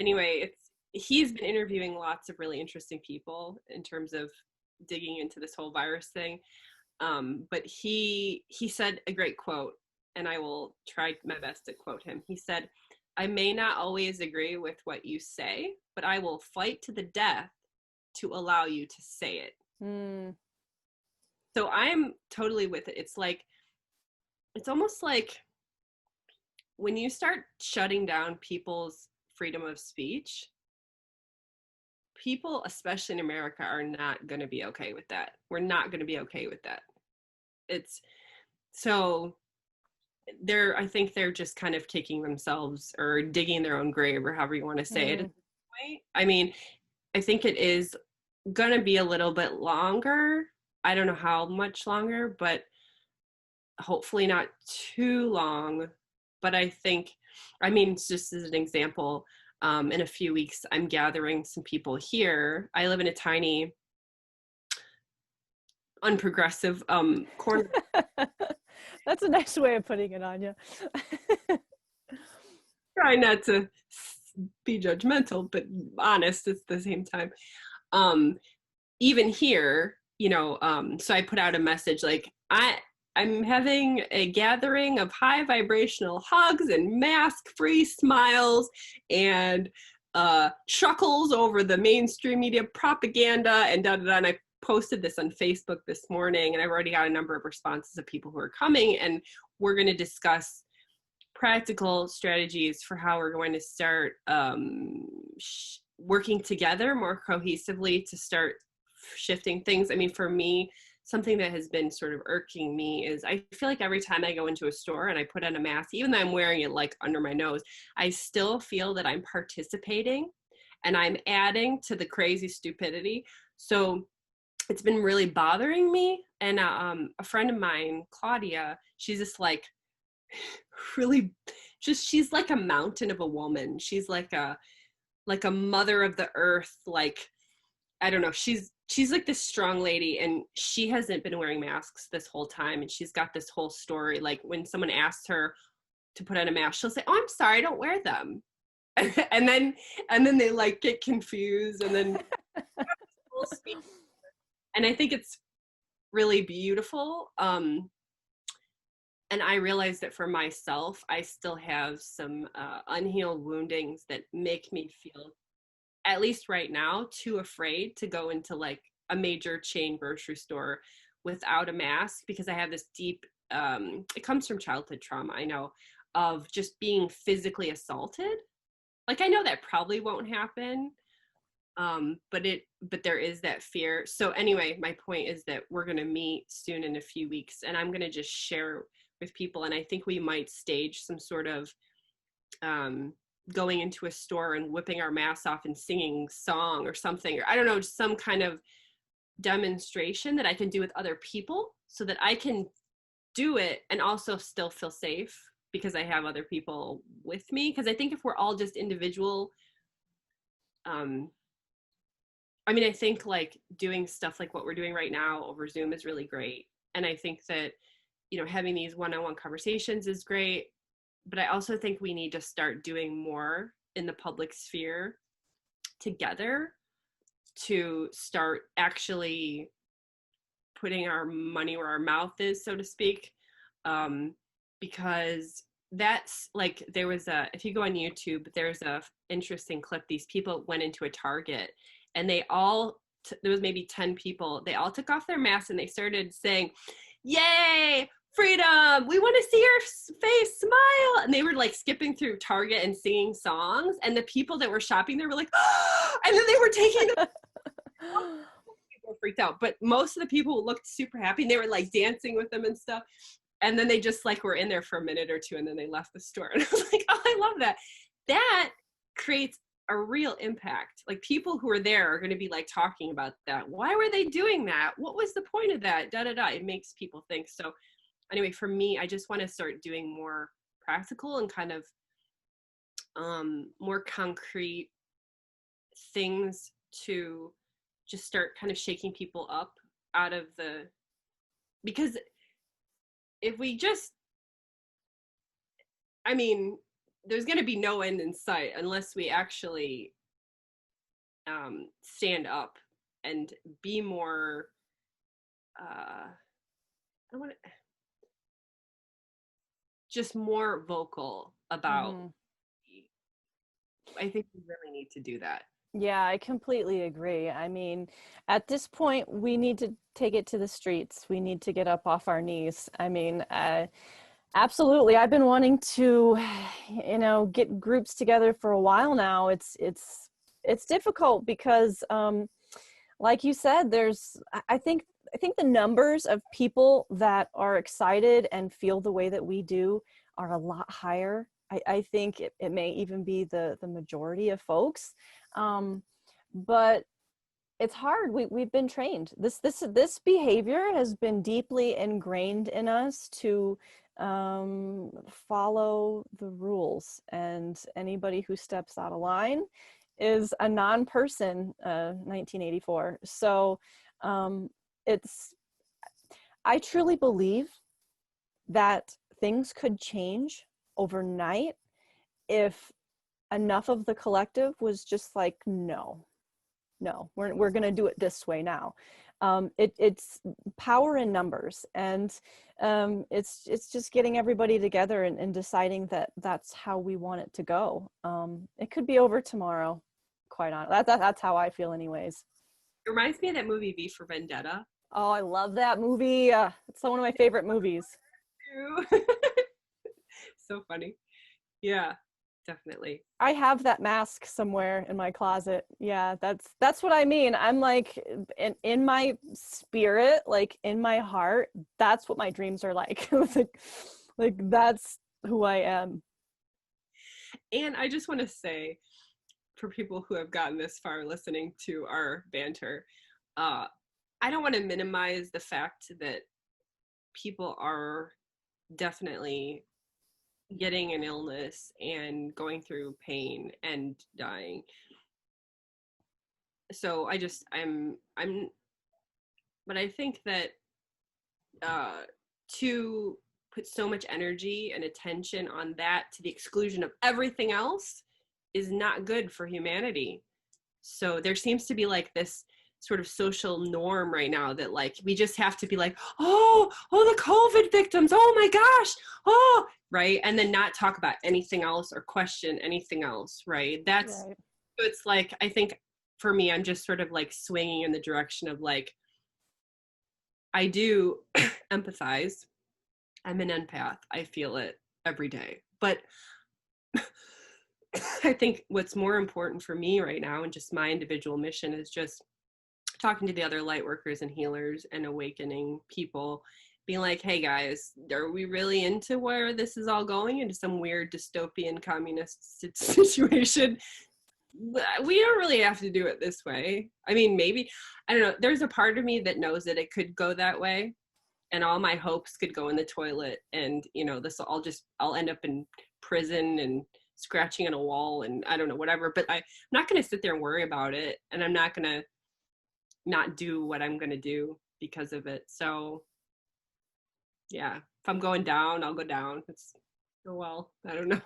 Anyway, he's been interviewing lots of really interesting people in terms of digging into this whole virus thing. But he said a great quote, and I will try my best to quote him. He said, "I may not always agree with what you say, but I will fight to the death to allow you to say it." So I'm totally with it. It's almost like when you start shutting down people's freedom of speech, people, especially in America, are not going to be okay with that. We're not going to be okay with that. I think they're just kind of kicking themselves or digging their own grave, or however you want to say it at this point. I mean, I think it is going to be a little bit longer. I don't know how much longer, but hopefully not too long. But just as an example, in a few weeks, I'm gathering some people here. I live in a tiny, unprogressive corner. That's a nice way of putting it, Anya. Try not to be judgmental, but honest at the same time. Even here, so I put out a message like, I'm having a gathering of high vibrational hugs and mask-free smiles and chuckles over the mainstream media propaganda and da-da-da. And I posted this on Facebook this morning, and I've already got a number of responses of people who are coming, and we're going to discuss practical strategies for how we're going to start working together more cohesively to start shifting things. I mean, for me, something that has been sort of irking me is I feel like every time I go into a store and I put on a mask, even though I'm wearing it like under my nose, I still feel that I'm participating and I'm adding to the crazy stupidity. So it's been really bothering me. And a friend of mine, Claudia, she's just like really she's like a mountain of a woman. She's like a mother of the earth. Like, I don't know. She's like this strong lady, and she hasn't been wearing masks this whole time. And she's got this whole story. Like, when someone asks her to put on a mask, she'll say, "Oh, I'm sorry, I don't wear them." and then they like get confused, and then and I think it's really beautiful. And I realized that for myself, I still have some unhealed woundings that make me feel, at least right now, too afraid to go into like a major chain grocery store without a mask, because I have this deep, it comes from childhood trauma, I know, of just being physically assaulted. Like, I know that probably won't happen, but there is that fear. So anyway, my point is that we're going to meet soon in a few weeks, and I'm going to just share with people. And I think we might stage some sort of going into a store and whipping our masks off and singing song or something, or I don't know, some kind of demonstration that I can do with other people so that I can do it and also still feel safe because I have other people with me. Because I think if we're all just individual, I think like doing stuff like what we're doing right now over Zoom is really great. And I think that, having these one-on-one conversations is great. But I also think we need to start doing more in the public sphere together to start actually putting our money where our mouth is, so to speak. Because that's like, if you go on YouTube, there's a interesting clip. These people went into a Target, and there was maybe 10 people. They all took off their masks and they started saying, "Yay, freedom, we want to see your face smile." And they were like skipping through Target and singing songs, and the people that were shopping there were like, "Oh," and then they were taking them. People were freaked out, but most of the people looked super happy, and they were like dancing with them and stuff. And then they just like were in there for a minute or two and then they left the store. And I was like, oh, I love that. That creates a real impact. Like people who are there are going to be like talking about that. Why were they doing that? What was the point of that? Da, da, da. It makes people think. So anyway, for me, I just want to start doing more practical and kind of more concrete things to just start kind of shaking people up out of the, because if we just, I mean, there's going to be no end in sight unless we actually stand up and be more, I don't want to, just more vocal about, I think we really need to do that. Yeah, I completely agree. I mean, at this point, we need to take it to the streets. We need to get up off our knees. I mean, absolutely. I've been wanting to, get groups together for a while now. It's difficult because, like you said, I think the numbers of people that are excited and feel the way that we do are a lot higher. I think it may even be the majority of folks. But it's hard. We've been trained. This behavior has been deeply ingrained in us to follow the rules, and anybody who steps out of line is a non-person. 1984. So I truly believe that things could change overnight if enough of the collective was just like, no, we're going to do it this way now. It's power in numbers, and it's just getting everybody together and deciding that that's how we want it to go. It could be over tomorrow, quite honestly. That's how I feel anyways. It reminds me of that movie V for Vendetta. Oh, I love that movie. It's one of my favorite movies. So funny. Yeah, definitely. I have that mask somewhere in my closet. Yeah, that's what I mean. I'm like, in my spirit, like in my heart, that's what my dreams are like. like that's who I am. And I just want to say, for people who have gotten this far listening to our banter, I don't want to minimize the fact that people are definitely getting an illness and going through pain and dying. So but I think that to put so much energy and attention on that to the exclusion of everything else is not good for humanity. So there seems to be like this sort of social norm right now that like we just have to be like, oh the COVID victims, oh my gosh, oh, right, and then not talk about anything else or question anything else, right? That's right. So it's like, I think for me, I'm just sort of like swinging in the direction of like, I do empathize. I'm an empath. I feel it every day. But I think what's more important for me right now and just my individual mission is just talking to the other light workers and healers and awakening people, being like, hey guys, are we really into where this is all going, into some weird dystopian communist situation? We don't really have to do it this way. I mean, maybe, I don't know, there's a part of me that knows that it could go that way and all my hopes could go in the toilet, and I'll end up in prison and scratching on a wall and I don't know, whatever. But I'm not going to sit there and worry about it, and I'm not going to not do what I'm going to do because of it. So yeah, if I'm going down, I'll go down. Well, I don't know.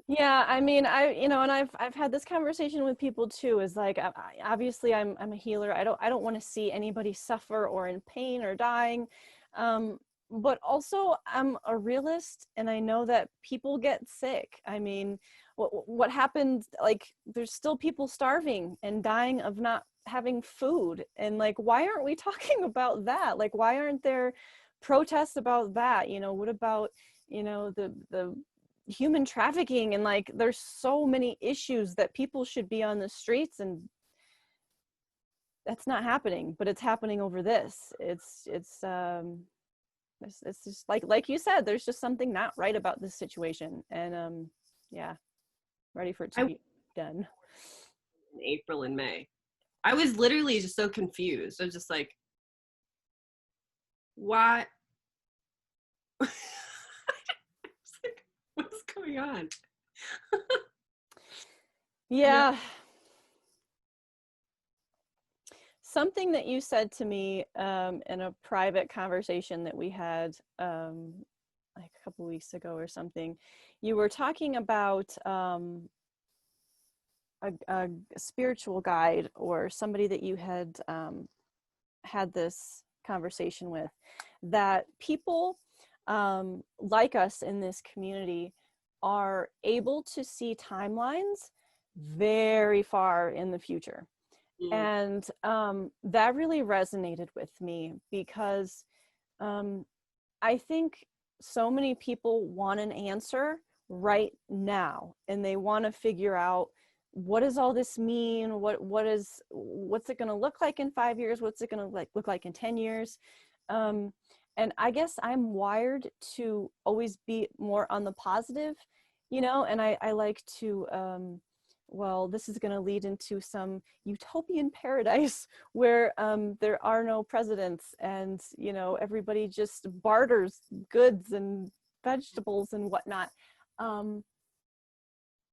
Yeah, I mean, and I've had this conversation with people too. Is like, obviously, I'm a healer. I don't want to see anybody suffer or in pain or dying, but also I'm a realist, and I know that people get sick. I mean, what happened? Like, there's still people starving and dying of not having food, and like, why aren't we talking about that? Like, why aren't there protests about that? What about the human trafficking, and like there's so many issues that people should be on the streets, and that's not happening, but it's happening over this. It's It's just like you said, there's just something not right about this situation. And yeah, ready for it to I be done. in April and May. I was literally just so confused. I was just like, what? Like, what's going on? Yeah. Something that you said to me in a private conversation that we had like a couple weeks ago or something, you were talking about a spiritual guide or somebody that you had had this conversation with, that people like us in this community are able to see timelines very far in the future. Mm. And that really resonated with me because I think so many people want an answer right now, and they want to figure out, what does all this mean? What's it going to look like in 5 years? What's it going to look like in 10 years? And I guess I'm wired to always be more on the positive, and I like to, well, this is going to lead into some utopian paradise where there are no presidents, and everybody just barters goods and vegetables and whatnot.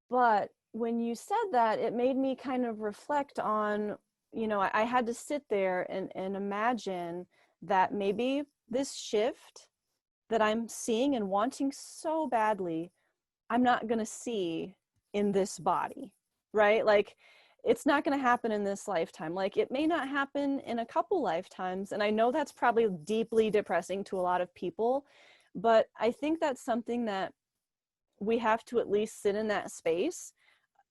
But when you said that, it made me kind of reflect on, I had to sit there and imagine that maybe this shift that I'm seeing and wanting so badly, I'm not going to see in this body, right? Like, it's not going to happen in this lifetime. Like, it may not happen in a couple lifetimes. And I know that's probably deeply depressing to a lot of people, but I think that's something that we have to at least sit in that space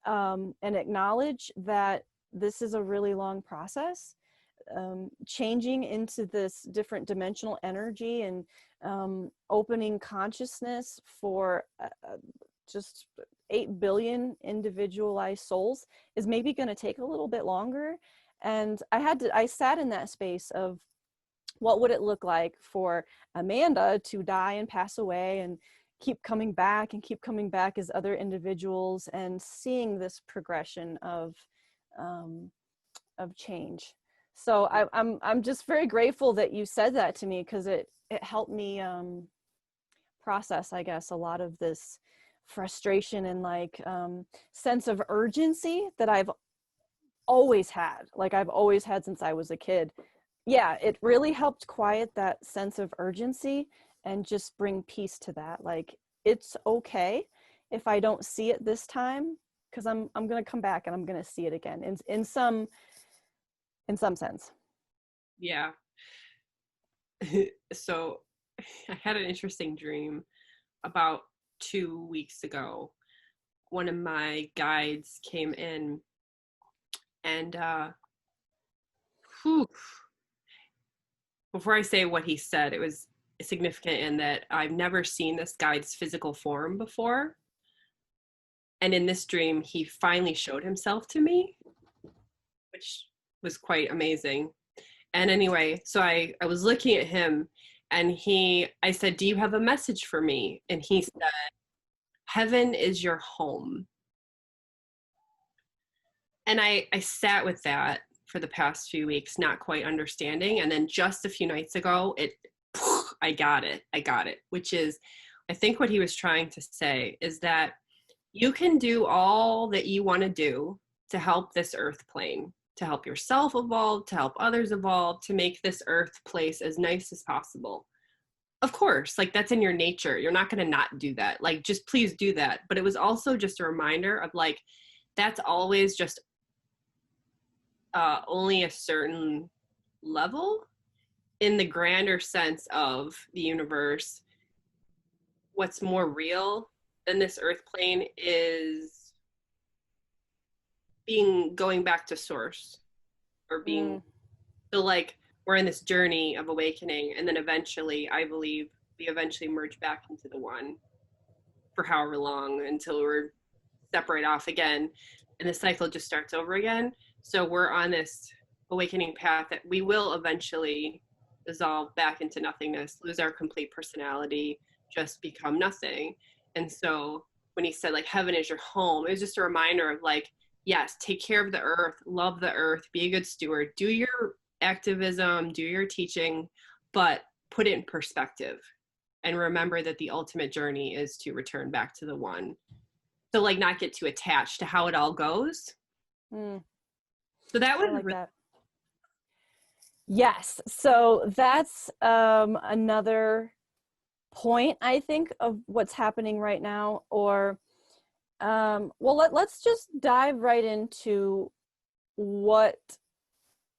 and acknowledge that this is a really long process. Changing into this different dimensional energy and opening consciousness for just 8 billion individualized souls is maybe going to take a little bit longer. And I sat in that space of, what would it look like for Amanda to die and pass away and keep coming back as other individuals, and seeing this progression of change. So I'm just very grateful that you said that to me, because it helped me process, I guess, a lot of this frustration and like sense of urgency that I've always had. Like, I've always had since I was a kid. Yeah, it really helped quiet that sense of urgency and just bring peace to that. Like, it's okay if I don't see it this time, because I'm going to come back and I'm going to see it again in some sense. Yeah. So I had an interesting dream about 2 weeks ago. One of my guides came in, and whew, before I say what he said, it was significant in that I've never seen this guide's physical form before. And in this dream, he finally showed himself to me, which was quite amazing. And anyway, so I was looking at him, and I said, "Do you have a message for me?" And he said, "Heaven is your home." And I sat with that for the past few weeks, not quite understanding. And then just a few nights ago, I got it, which is, I think what he was trying to say is that you can do all that you want to do to help this earth plane, to help yourself evolve, to help others evolve, to make this earth place as nice as possible. Of course, like, that's in your nature. You're not going to not do that. Like, just please do that. But it was also just a reminder of, like, that's always just only a certain level. In the grander sense of the universe, what's more real than this earth plane is going back to source, or being, so like, we're in this journey of awakening, and then eventually, I believe, we eventually merge back into the one for however long, until we're separate off again, and the cycle just starts over again. So we're on this awakening path that we will eventually dissolve back into nothingness, lose our complete personality, just become nothing. And so when he said like heaven is your home, it was just a reminder of like, yes, take care of the earth, love the earth, be a good steward, do your activism, do your teaching, but put it in perspective and remember that the ultimate journey is to return back to the one. So like not get too attached to how it all goes. Mm, So that was I like really that. Yes. So that's another point, I think, of what's happening right now. Or, well, let's just dive right into what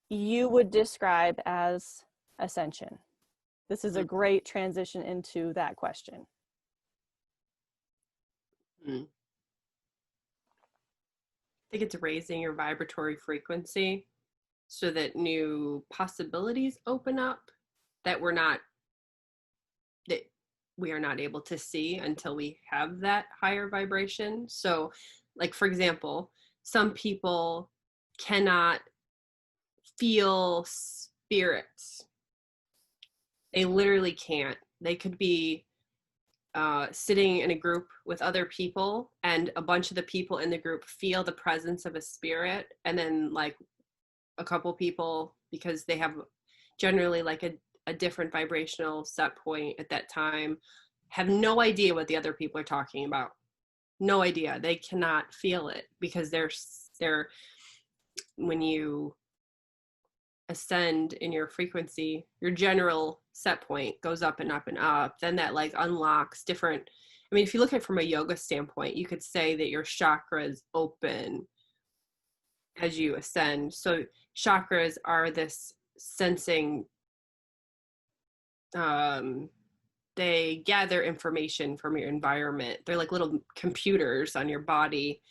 you would describe as ascension. This is a great transition into that question. I think it's raising your vibratory frequency so that new possibilities open up that we are not able to see until we have that higher vibration. So like for example, some people cannot feel spirits. They literally can't. They could be sitting in a group with other people and a bunch of the people in the group feel the presence of a spirit, and then like a couple people, because they have generally like a different vibrational set point at that time, have no idea what the other people are talking about. No idea. They cannot feel it because they're when you ascend in your frequency, your general set point goes up and up and up, then that like unlocks different. I mean, if you look at it from a yoga standpoint, you could say that your chakras open as you ascend. So chakras are this sensing, they gather information from your environment. They're like little computers on your body,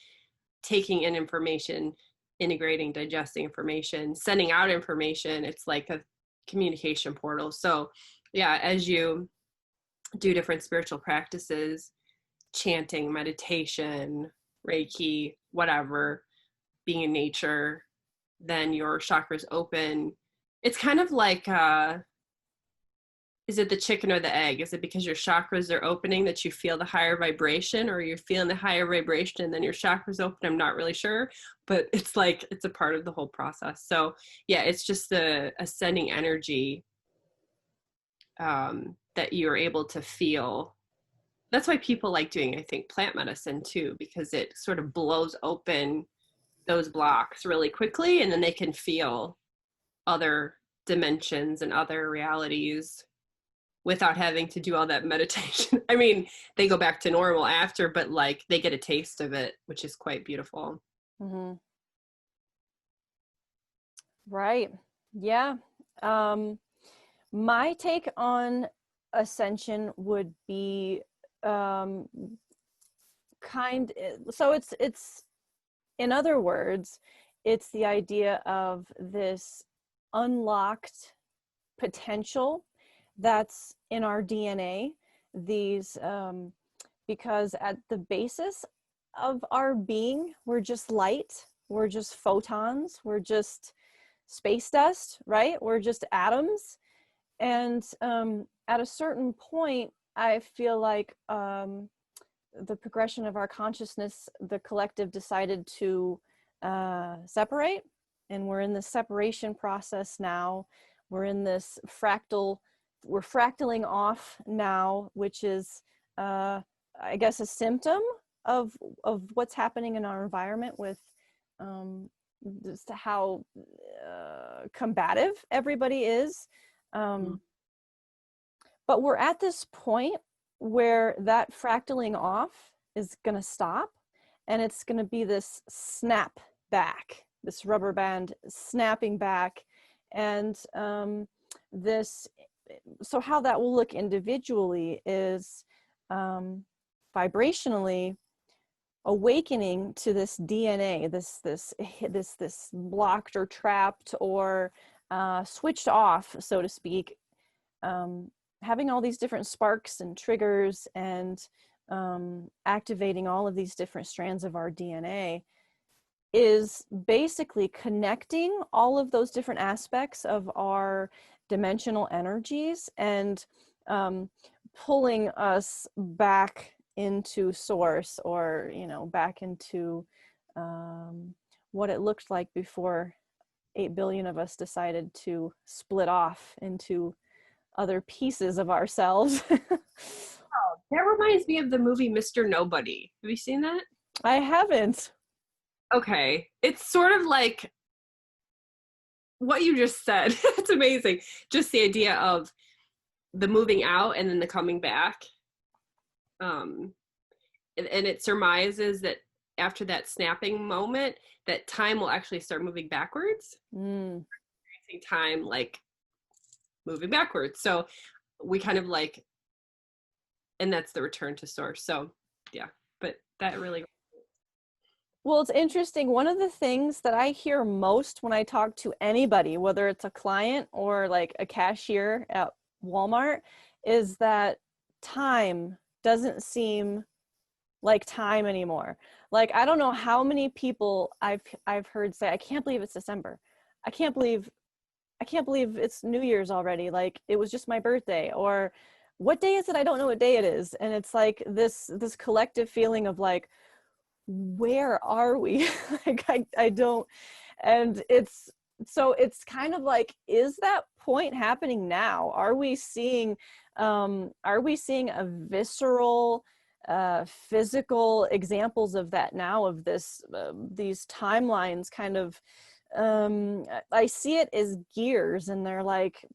taking in information, integrating, digesting information, sending out information. It's like a communication portal. So yeah, as you do different spiritual practices, chanting, meditation, Reiki, whatever, being in nature, then your chakras open. It's kind of like is it the chicken or the egg? Is it because your chakras are opening that you feel the higher vibration, or you're feeling the higher vibration and then your chakras open? I'm not really sure, but it's like, it's a part of the whole process. So yeah, it's just the ascending energy that you're able to feel. That's why people like doing, I think, plant medicine too, because it sort of blows open those blocks really quickly, and then they can feel other dimensions and other realities without having to do all that meditation. I mean, they go back to normal after, but like they get a taste of it, which is quite beautiful. Mm-hmm. Right. Yeah. My take on ascension would be so it's in other words, it's the idea of this unlocked potential that's in our DNA. These because at the basis of our being, we're just light, we're just photons, we're just space dust, right? We're just atoms. And at a certain point, I feel like the progression of our consciousness, the collective decided to separate, and we're in the separation process now. We're in this we're fractaling off now, which is, I guess, a symptom of what's happening in our environment with just how combative everybody is. But we're at this point where that fractaling off is going to stop, and it's going to be this snap back, this rubber band snapping back. And so how that will look individually is vibrationally awakening to this DNA, this blocked or trapped or switched off, so to speak, having all these different sparks and triggers and activating all of these different strands of our DNA is basically connecting all of those different aspects of our dimensional energies and pulling us back into source, or back into what it looked like before 8 billion of us decided to split off into other pieces of ourselves. Oh, that reminds me of the movie Mr. Nobody. Have you seen that? I haven't. Okay. It's sort of like what you just said. It's amazing. Just the idea of the moving out and then the coming back. And it surmises that after that snapping moment, that time will actually start moving backwards. Time like moving backwards. So we kind of like, and that's the return to source. So yeah, but that really. Well, it's interesting. One of the things that I hear most when I talk to anybody, whether it's a client or like a cashier at Walmart, is that time doesn't seem like time anymore. Like, I don't know how many people I've heard say, I can't believe it's December. I can't believe it's New Year's already. Like, it was just my birthday. Or what day is it? I don't know what day it is. And it's like this collective feeling of like, where are we? Like, I don't, and it's kind of like, is that point happening now? Are we seeing a visceral physical examples of that now, of this these timelines kind of, I see it as gears, and they're like,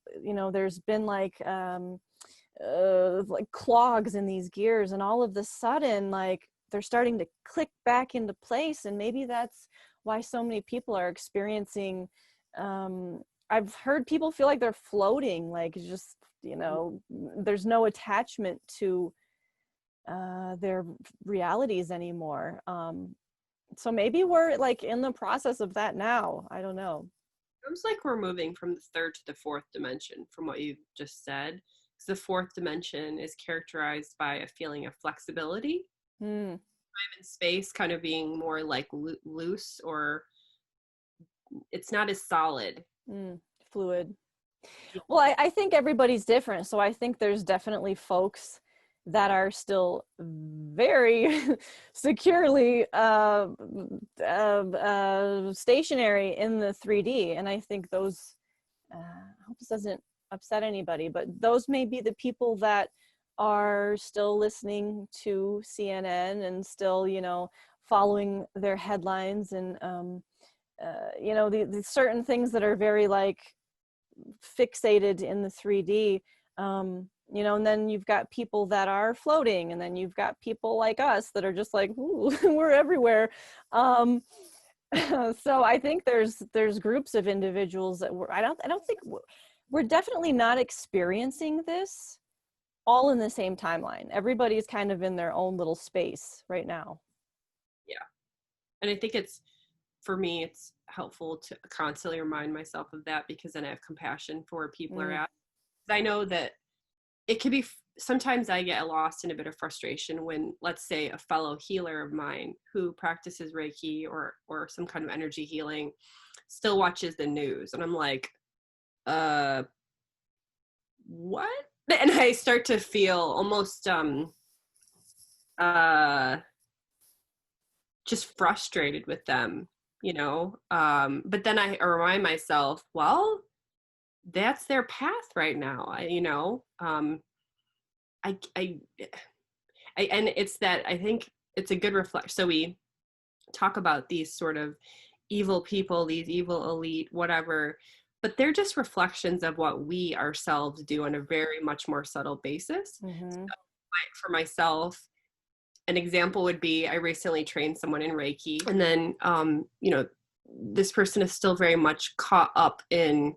there's been like clogs in these gears, and all of the sudden, like, they're starting to click back into place. And maybe that's why so many people are experiencing, I've heard people feel like they're floating, like, just, there's no attachment to their realities anymore. So maybe we're like in the process of that now. I don't know. Seems like we're moving from the third to the fourth dimension from what you just said. Because the fourth dimension is characterized by a feeling of flexibility. Time and space kind of being more like loose, or it's not as solid. Fluid. Well, I think everybody's different. So I think there's definitely folks that are still very securely stationary in the 3D. And I think those, I hope this doesn't upset anybody, but those may be the people that are still listening to CNN and still, following their headlines, and, the certain things that are very like fixated in the 3D, and then you've got people that are floating, and then you've got people like us that are just like, ooh, we're everywhere. So I think there's groups of individuals that I don't think we're definitely not experiencing this all in the same timeline. Everybody's kind of in their own little space right now. Yeah. And I think for me, it's helpful to constantly remind myself of that, because then I have compassion for where people are at. I know that it could be, sometimes I get lost in a bit of frustration when, let's say, a fellow healer of mine who practices Reiki or some kind of energy healing still watches the news. And I'm like, what? And I start to feel almost just frustrated with them, but then I remind myself, well, that's their path right now. And it's that, I think it's a good reflection. So we talk about these sort of evil people, these evil elite, whatever, but they're just reflections of what we ourselves do on a very much more subtle basis. So, for myself, an example would be, I recently trained someone in Reiki, and then, this person is still very much caught up in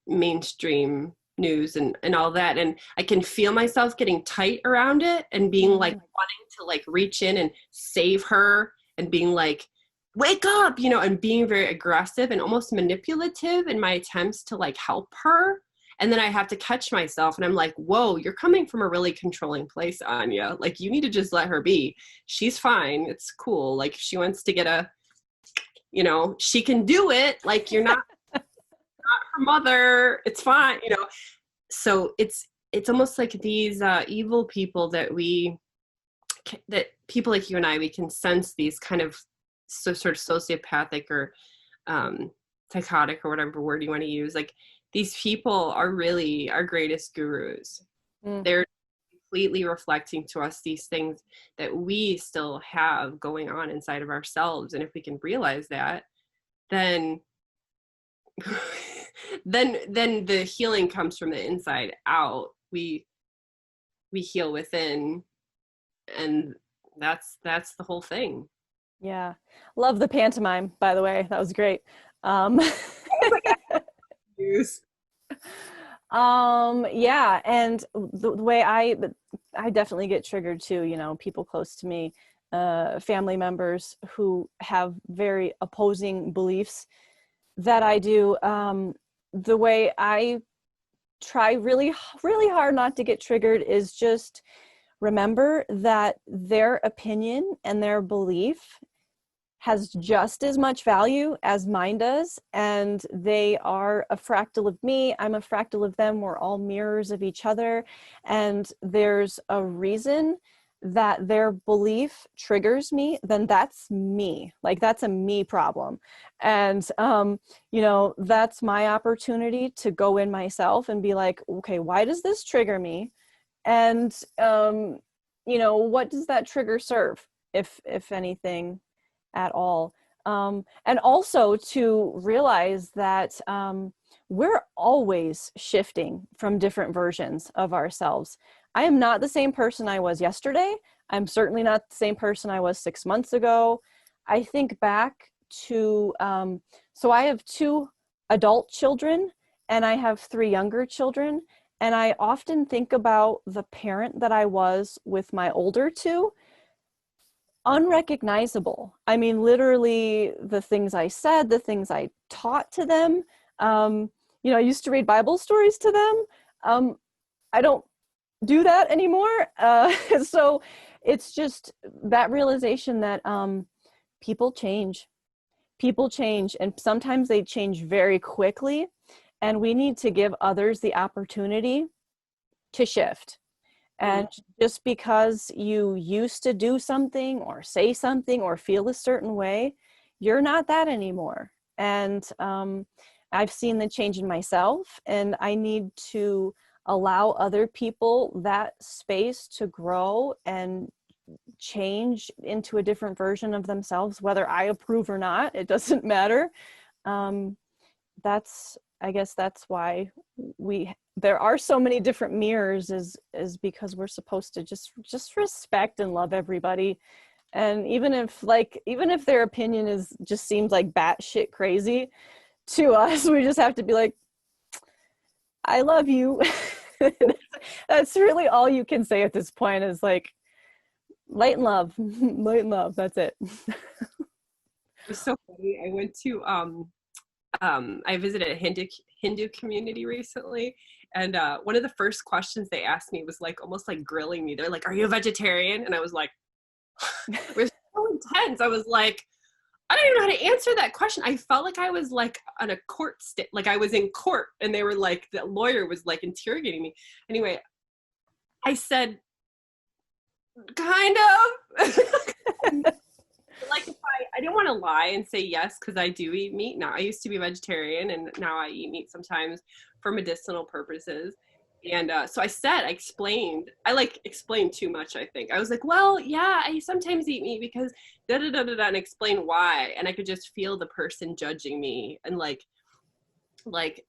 mainstream news and all that. And I can feel myself getting tight around it and being like wanting to like reach in and save her, and being like, wake up, and being very aggressive and almost manipulative in my attempts to like help her. And then I have to catch myself, and I'm like, whoa, you're coming from a really controlling place, Anya. Like, you need to just let her be. She's fine. It's cool. Like, if she wants to get she can do it. Like, you're not her mother, it's fine, you know. So it's almost like these evil people that people like you and I, we can sense these kind of sort of sociopathic or psychotic or whatever word you want to use. Like these people are really our greatest gurus. Mm. They're completely reflecting to us these things that we still have going on inside of ourselves. And if we can realize that, then then the healing comes from the inside out. We heal within, and that's the whole thing. Yeah. Love the pantomime, by the way. That was great. Um, Use. yeah, and the way I definitely get triggered too, you know, people close to me, family members who have very opposing beliefs that I do. The way I try really hard not to get triggered is just remember that their opinion and their belief has just as much value as mine does, and they are a fractal of me, I'm a fractal of them, we're all mirrors of each other, and there's a reason that their belief triggers me, then that's me, like that's a me problem. And you know, that's my opportunity to go in myself and be like, okay, why does this trigger me? And you know, what does that trigger serve, if anything at all? And also to realize that we're always shifting from different versions of ourselves. I am not the same person I was yesterday. I'm certainly not the same person I was 6 months ago. I think back to, so I have 2 adult children and I have 3 younger children. And I often think about the parent that I was with my older 2, unrecognizable. I mean, literally the things I said, the things I taught to them. You know, I used to read Bible stories to them. I don't do that anymore. So it's just that realization that people change. People change, and sometimes they change very quickly. And we need to give others the opportunity to shift. And just because you used to do something or say something or feel a certain way, you're not that anymore. And I've seen the change in myself, and I need to allow other people that space to grow and change into a different version of themselves, whether I approve or not, it doesn't matter. I guess that's why there are so many different mirrors, is because we're supposed to just respect and love everybody. And even if their opinion just seems like batshit crazy to us, we just have to be like, I love you. That's really all you can say at this point, is like, light and love. Light and love, that's it. It's so funny. I went to I visited a Hindu community recently, and one of the first questions they asked me was like almost like grilling me. They're like, "Are you a vegetarian?" And I was like, "It was so intense." I was like, I don't even know how to answer that question. I felt like I was like on a court like I was in court, and they were like, the lawyer was like interrogating me. Anyway, I said, kind of. Like if I didn't want to lie and say yes, because I do eat meat now. I used to be a vegetarian, and now I eat meat sometimes for medicinal purposes. And so I explained too much, I think. I was like, well, yeah, I sometimes eat meat because da da da da da, and explain why. And I could just feel the person judging me and like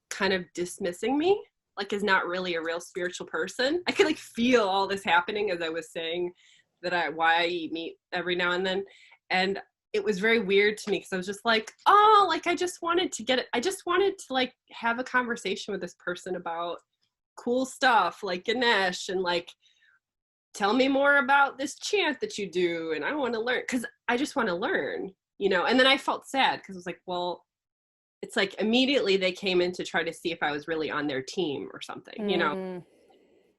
kind of dismissing me, like is not really a real spiritual person. I could like feel all this happening as I was saying why I eat meat every now and then. And it was very weird to me because I was just like, oh, like I just wanted to like have a conversation with this person about cool stuff like Ganesh, and like tell me more about this chant that you do, and I want to learn because I just want to learn, you know. And then I felt sad because I was like, well, it's like immediately they came in to try to see if I was really on their team or something, you know,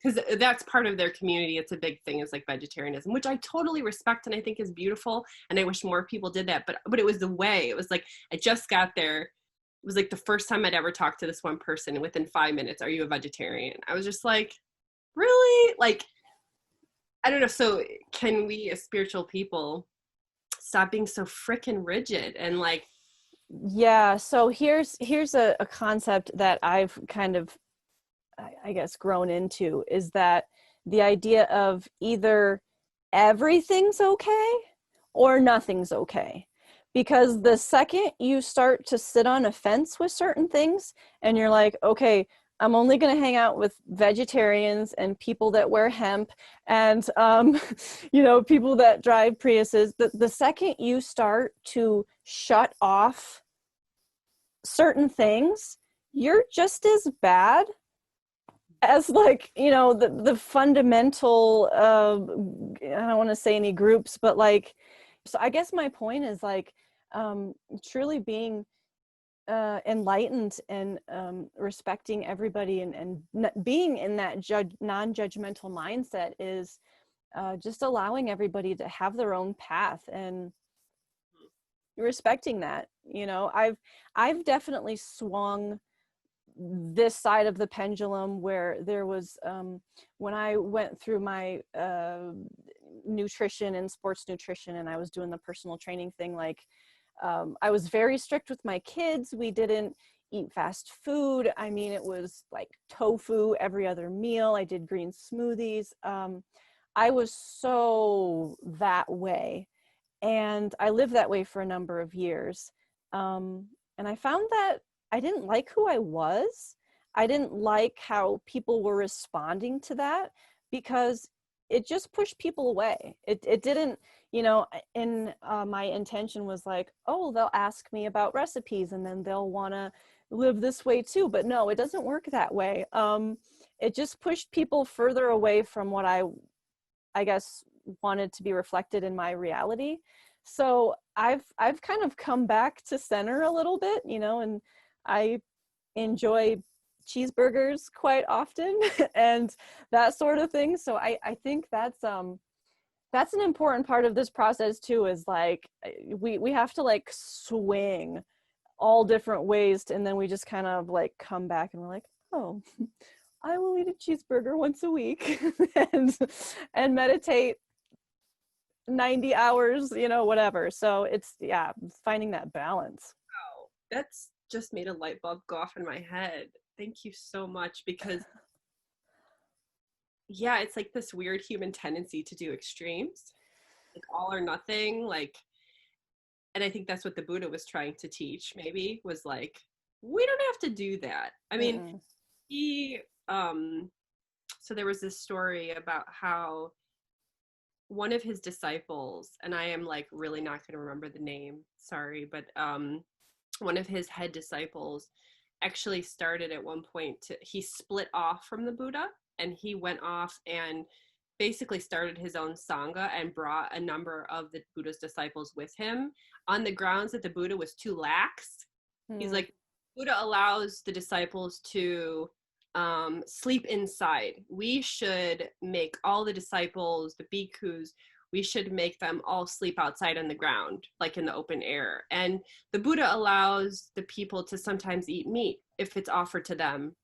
because that's part of their community. It's a big thing, is like vegetarianism, which I totally respect and I think is beautiful, and I wish more people did that. But it was the way. It was like I just got there, was like the first time I'd ever talked to this one person, and within 5 minutes, are you a vegetarian? I was just like, really? Like, I don't know. So can we as spiritual people stop being so freaking rigid and like, Yeah, so here's a concept that I've kind of, I guess, grown into, is that the idea of either everything's okay or nothing's okay. Because the second you start to sit on a fence with certain things and you're like, okay, I'm only going to hang out with vegetarians and people that wear hemp and, people that drive Priuses, the second you start to shut off certain things, you're just as bad as, like, the fundamental, I don't want to say any groups, but like, so I guess my point is like, truly being enlightened and respecting everybody and being in that non-judgmental mindset is just allowing everybody to have their own path and respecting that. I've definitely swung this side of the pendulum, where there was, when I went through my nutrition and sports nutrition, and I was doing the personal training thing, like, I was very strict with my kids. We didn't eat fast food. I mean, it was like tofu every other meal. I did green smoothies. I was so that way. And I lived that way for a number of years. And I found that I didn't like who I was. I didn't like how people were responding to that, because it just pushed people away. It didn't, in my intention was like, oh, they'll ask me about recipes and then they'll want to live this way too. But no, it doesn't work that way. It just pushed people further away from what I guess wanted to be reflected in my reality. So I've kind of come back to center a little bit, and I enjoy cheeseburgers quite often and that sort of thing. So I think that's an important part of this process too, is like, we have to like swing all different ways and then we just kind of like come back and we're like, oh, I will eat a cheeseburger once a week and meditate 90 hours, whatever. So it's finding that balance. wow, that's just made a light bulb go off in my head. Thank you so much, because yeah, it's like this weird human tendency to do extremes, like all or nothing, like, and I think that's what the Buddha was trying to teach, maybe, was like, we don't have to do that. I mean, Mm-mm. he so there was this story about how one of his disciples, and I am like really not going to remember the name, sorry, but one of his head disciples actually started at one point he split off from the Buddha, and he went off and basically started his own sangha and brought a number of the Buddha's disciples with him, on the grounds that the Buddha was too lax. He's like, Buddha allows the disciples to sleep inside. We should make all the disciples, the bhikkhus, we should make them all sleep outside on the ground, like in the open air. And the Buddha allows the people to sometimes eat meat if it's offered to them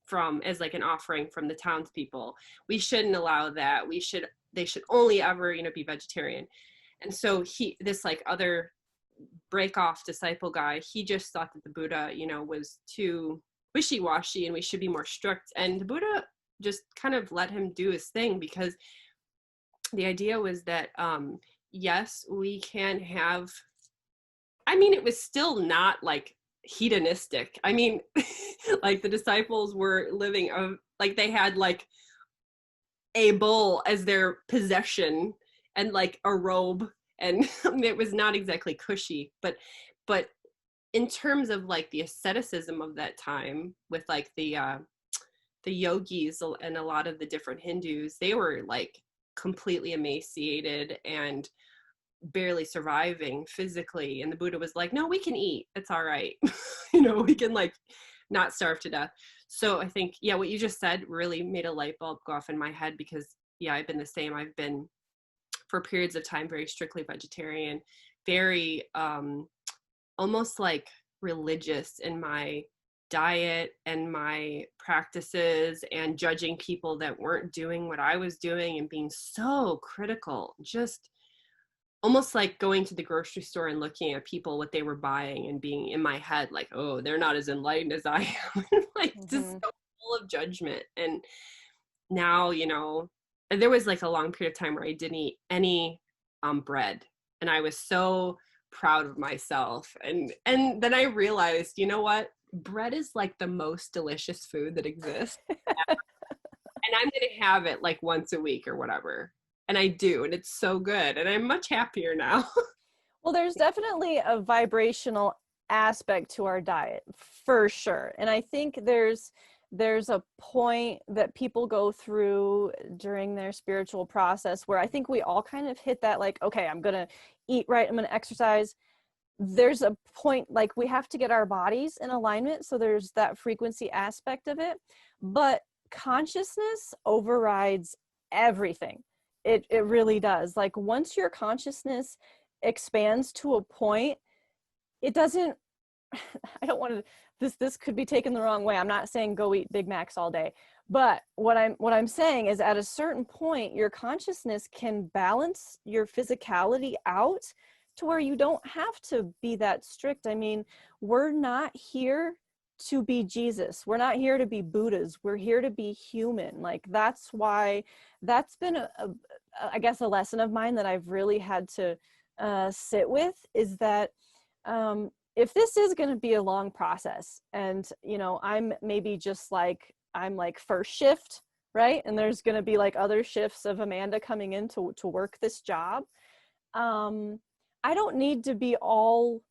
as like an offering from the townspeople. We shouldn't allow that. They should only ever, be vegetarian. And so this like other break off disciple guy, he just thought that the Buddha, was too wishy-washy and we should be more strict. And the Buddha just kind of let him do his thing, because the idea was that, yes, we can have, I mean, it was still not like hedonistic. I mean, like the disciples were living like they had like a bull as their possession and like a robe, and it was not exactly cushy, but in terms of like the asceticism of that time, with like the yogis and a lot of the different Hindus, they were like completely emaciated and barely surviving physically, and the Buddha was like, no, we can eat, it's all right. We can like not starve to death. So I think, yeah, what you just said really made a light bulb go off in my head, because yeah, I've been the same. I've been for periods of time very strictly vegetarian, very almost like religious in my diet and my practices and judging people that weren't doing what I was doing and being so critical, just almost like going to the grocery store and looking at people, what they were buying, and being in my head like, oh, they're not as enlightened as I am. Like just so full of judgment. And now, you know, there was like a long period of time where I didn't eat any bread, and I was so proud of myself. And then I realized, you know what? Bread is like the most delicious food that exists. And I'm going to have it like once a week or whatever. And I do, and it's so good. And I'm much happier now. Well, there's definitely a vibrational aspect to our diet for sure. And I think there's a point that people go through during their spiritual process where I think we all kind of hit that, like, okay, I'm going to eat right, I'm going to exercise. There's a point, like, we have to get our bodies in alignment, so there's that frequency aspect of it, but consciousness overrides everything. It really does. Like, once your consciousness expands to a point, it doesn't I don't want to, this could be taken the wrong way. I'm not saying go eat Big Macs all day, but what I'm saying is, at a certain point, your consciousness can balance your physicality out to where you don't have to be that strict. I mean, we're not here to be Jesus. We're not here to be Buddhas. We're here to be human. Like, that's why that's been I guess a lesson of mine that I've really had to sit with, is that if this is going to be a long process, and, you know, I'm maybe just like, I'm like first shift, right? And there's going to be like other shifts of Amanda coming in to work this job. I don't need to be all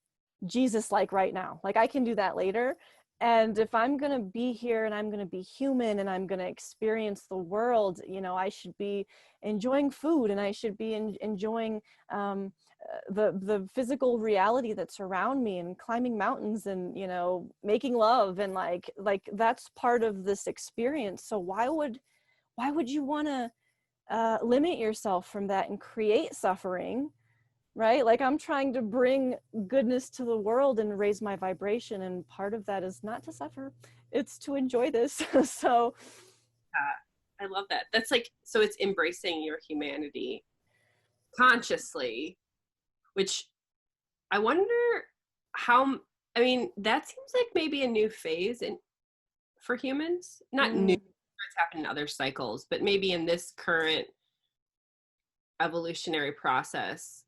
Jesus-like right now. Like, I can do that later. And if I'm going to be here and I'm going to be human and I'm going to experience the world, you know, I should be enjoying food, and I should be enjoying the physical reality that's around me, and climbing mountains, and, you know, making love, and like that's part of this experience. So why would you want to limit yourself from that and create suffering? Right? Like, I'm trying to bring goodness to the world and raise my vibration. And part of that is not to suffer, it's to enjoy this. So I love that. That's like, so it's embracing your humanity consciously, which I wonder how, I mean, that seems like maybe a new phase for humans. Not new, it's happened in other cycles, but maybe in this current evolutionary process.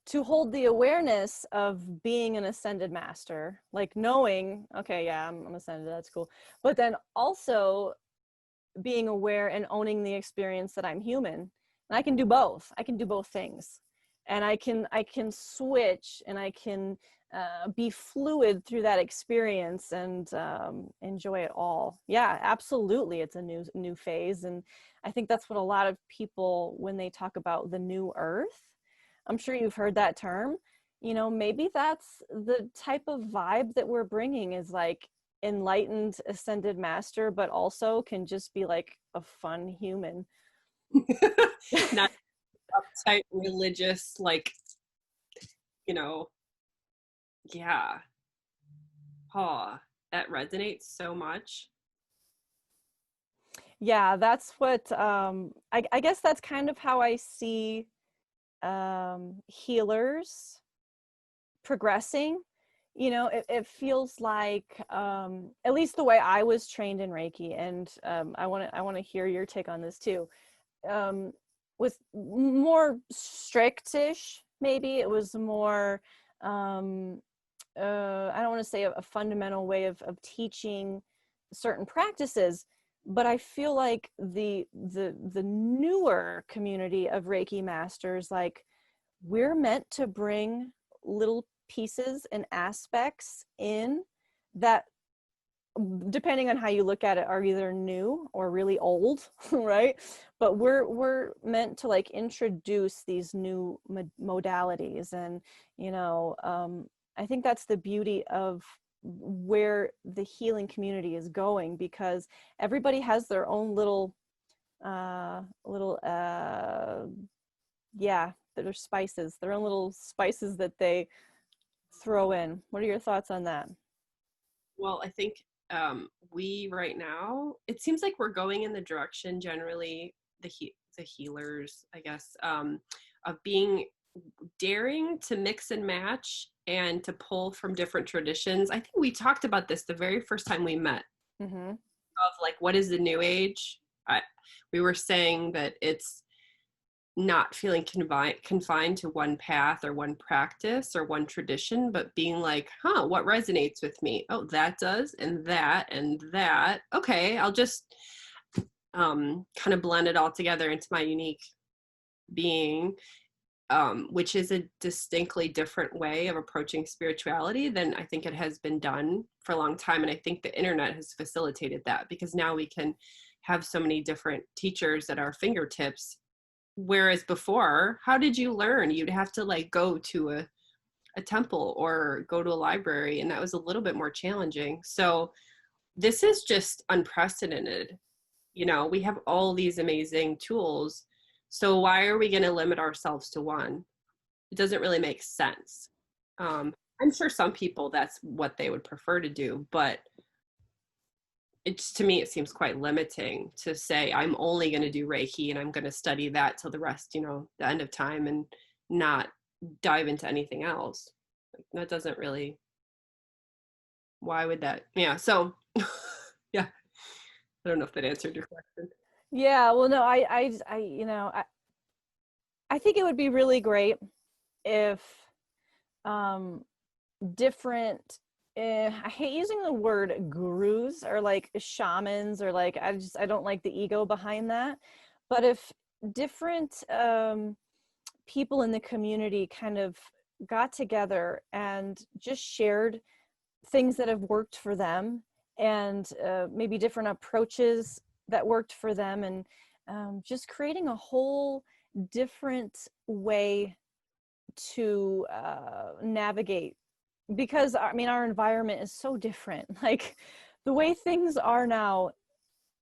To hold the awareness of being an ascended master, like knowing, okay, yeah, I'm ascended, that's cool. But then also being aware and owning the experience that I'm human. And I can do both. I can do both things. And I can switch, and I can be fluid through that experience, and enjoy it all. Yeah, absolutely. It's a new phase. And I think that's what a lot of people, when they talk about the new earth, I'm sure you've heard that term, you know, maybe that's the type of vibe that we're bringing, is like enlightened ascended master, but also can just be like a fun human. Not uptight religious, like, you know, yeah. Oh, that resonates so much. Yeah, that's what I guess that's kind of how I see healers progressing. You know, it feels like, at least the way I was trained in Reiki, and I want to hear your take on this too. With more strictish, maybe it was more I don't want to say a fundamental way of teaching certain practices, but I feel like the newer community of Reiki masters, like, we're meant to bring little pieces and aspects in that, depending on how you look at it, are either new or really old, right? But we're meant to, like, introduce these new modalities. And, you know, I think that's the beauty of where the healing community is going, because everybody has their own little yeah, their spices, their own little spices that they throw in. What are your thoughts on that? Well, I think we right now, it seems like we're going in the direction generally, the healers, I guess, of being daring to mix and match and to pull from different traditions. I think we talked about this the very first time we met, Mm-hmm. of like, what is the new age? We were saying that it's not feeling confined to one path or one practice or one tradition, but being like, what resonates with me? Oh, that does, and that, and that. Okay, I'll just kind of blend it all together into my unique being, which is a distinctly different way of approaching spirituality than I think it has been done for a long time. And I think the internet has facilitated that, because now we can have so many different teachers at our fingertips. Whereas before, how did you learn? You'd have to like go to a temple or go to a library, and that was a little bit more challenging. So this is just unprecedented. We have all these amazing tools. So why are we going to limit ourselves to one? It doesn't really make sense. I'm sure some people, that's what they would prefer to do, but to me, it seems quite limiting to say, I'm only going to do Reiki and I'm going to study that till the rest, the end of time, and not dive into anything else. Like, that doesn't really, why would that? Yeah. So yeah, I don't know if that answered your question. Yeah, well, no, I think it would be really great if um, different, I hate using the word gurus or like shamans, or like, I don't like the ego behind that. But if different people in the community kind of got together and just shared things that have worked for them, and maybe different approaches that worked for them, and just creating a whole different way to navigate, because I mean our environment is so different. Like the way things are now,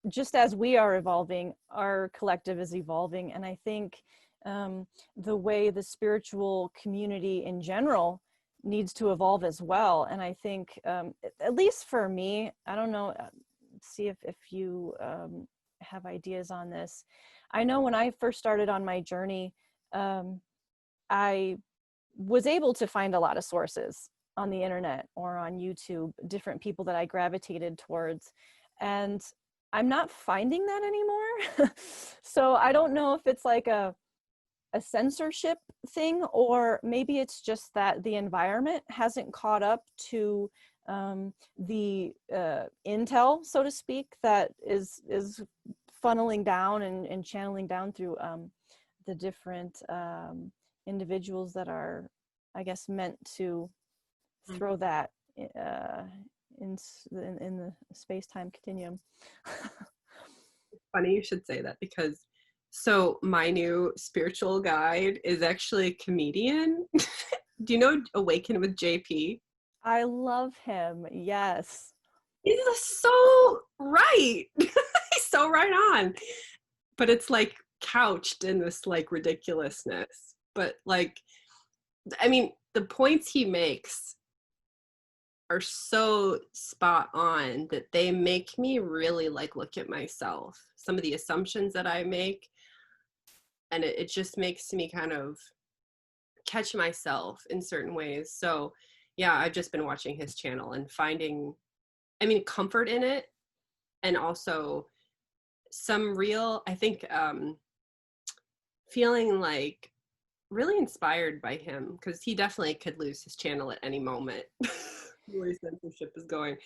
just as we are evolving, our collective is evolving. And I think the way the spiritual community in general needs to evolve as well. And I think at least for me, I don't know, see if you have ideas on this. I know when I first started on my journey, I was able to find a lot of sources on the internet or on YouTube, different people that I gravitated towards. And I'm not finding that anymore. So I don't know if it's like a censorship thing, or maybe it's just that the environment hasn't caught up to the intel, so to speak, that is funneling down and channeling down through the different individuals that are, I guess, meant to throw that in the space-time continuum. Funny you should say that, because so my new spiritual guide is actually a comedian. Do you know Awaken with JP? I love him. Yes. He's so right. He's so right on. But it's like couched in this like ridiculousness. But like, I mean, the points he makes are so spot on that they make me really like look at myself, some of the assumptions that I make, and it just makes me kind of catch myself in certain ways. So yeah, I've just been watching his channel and finding, I mean, comfort in it, and also some real, I think, feeling like really inspired by him, because he definitely could lose his channel at any moment. The way censorship is going,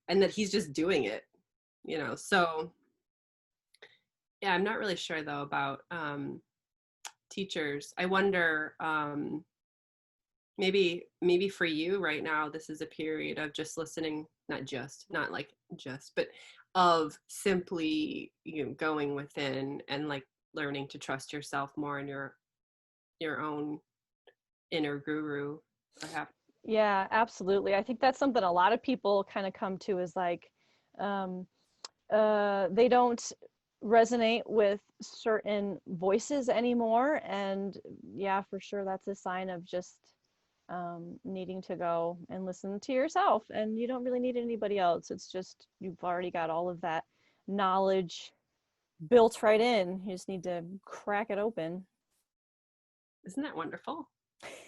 and that he's just doing it, so yeah, I'm not really sure though about teachers. I wonder, maybe for you right now, this is a period of just listening, not like just, but of simply, going within and like learning to trust yourself more in your own inner guru, perhaps. Yeah, absolutely. I think that's something a lot of people kind of come to, is like they don't resonate with certain voices anymore. And yeah, for sure, that's a sign of just needing to go and listen to yourself, and you don't really need anybody else. It's just you've already got all of that knowledge built right in. You just need to crack it open. Isn't that wonderful?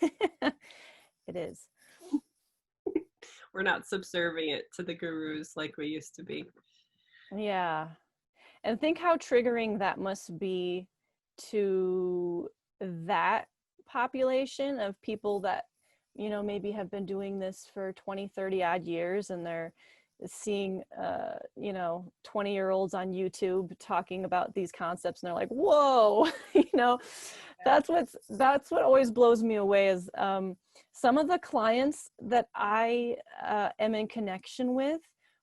It is. We're not subservient to the gurus like we used to be. Yeah. And think how triggering that must be to that population of people that, you know, maybe have been doing this for 20, 30 odd years, and they're seeing, you know, 20-year-olds on YouTube talking about these concepts, and they're like, whoa, you know, that's what always blows me away is some of the clients that I am in connection with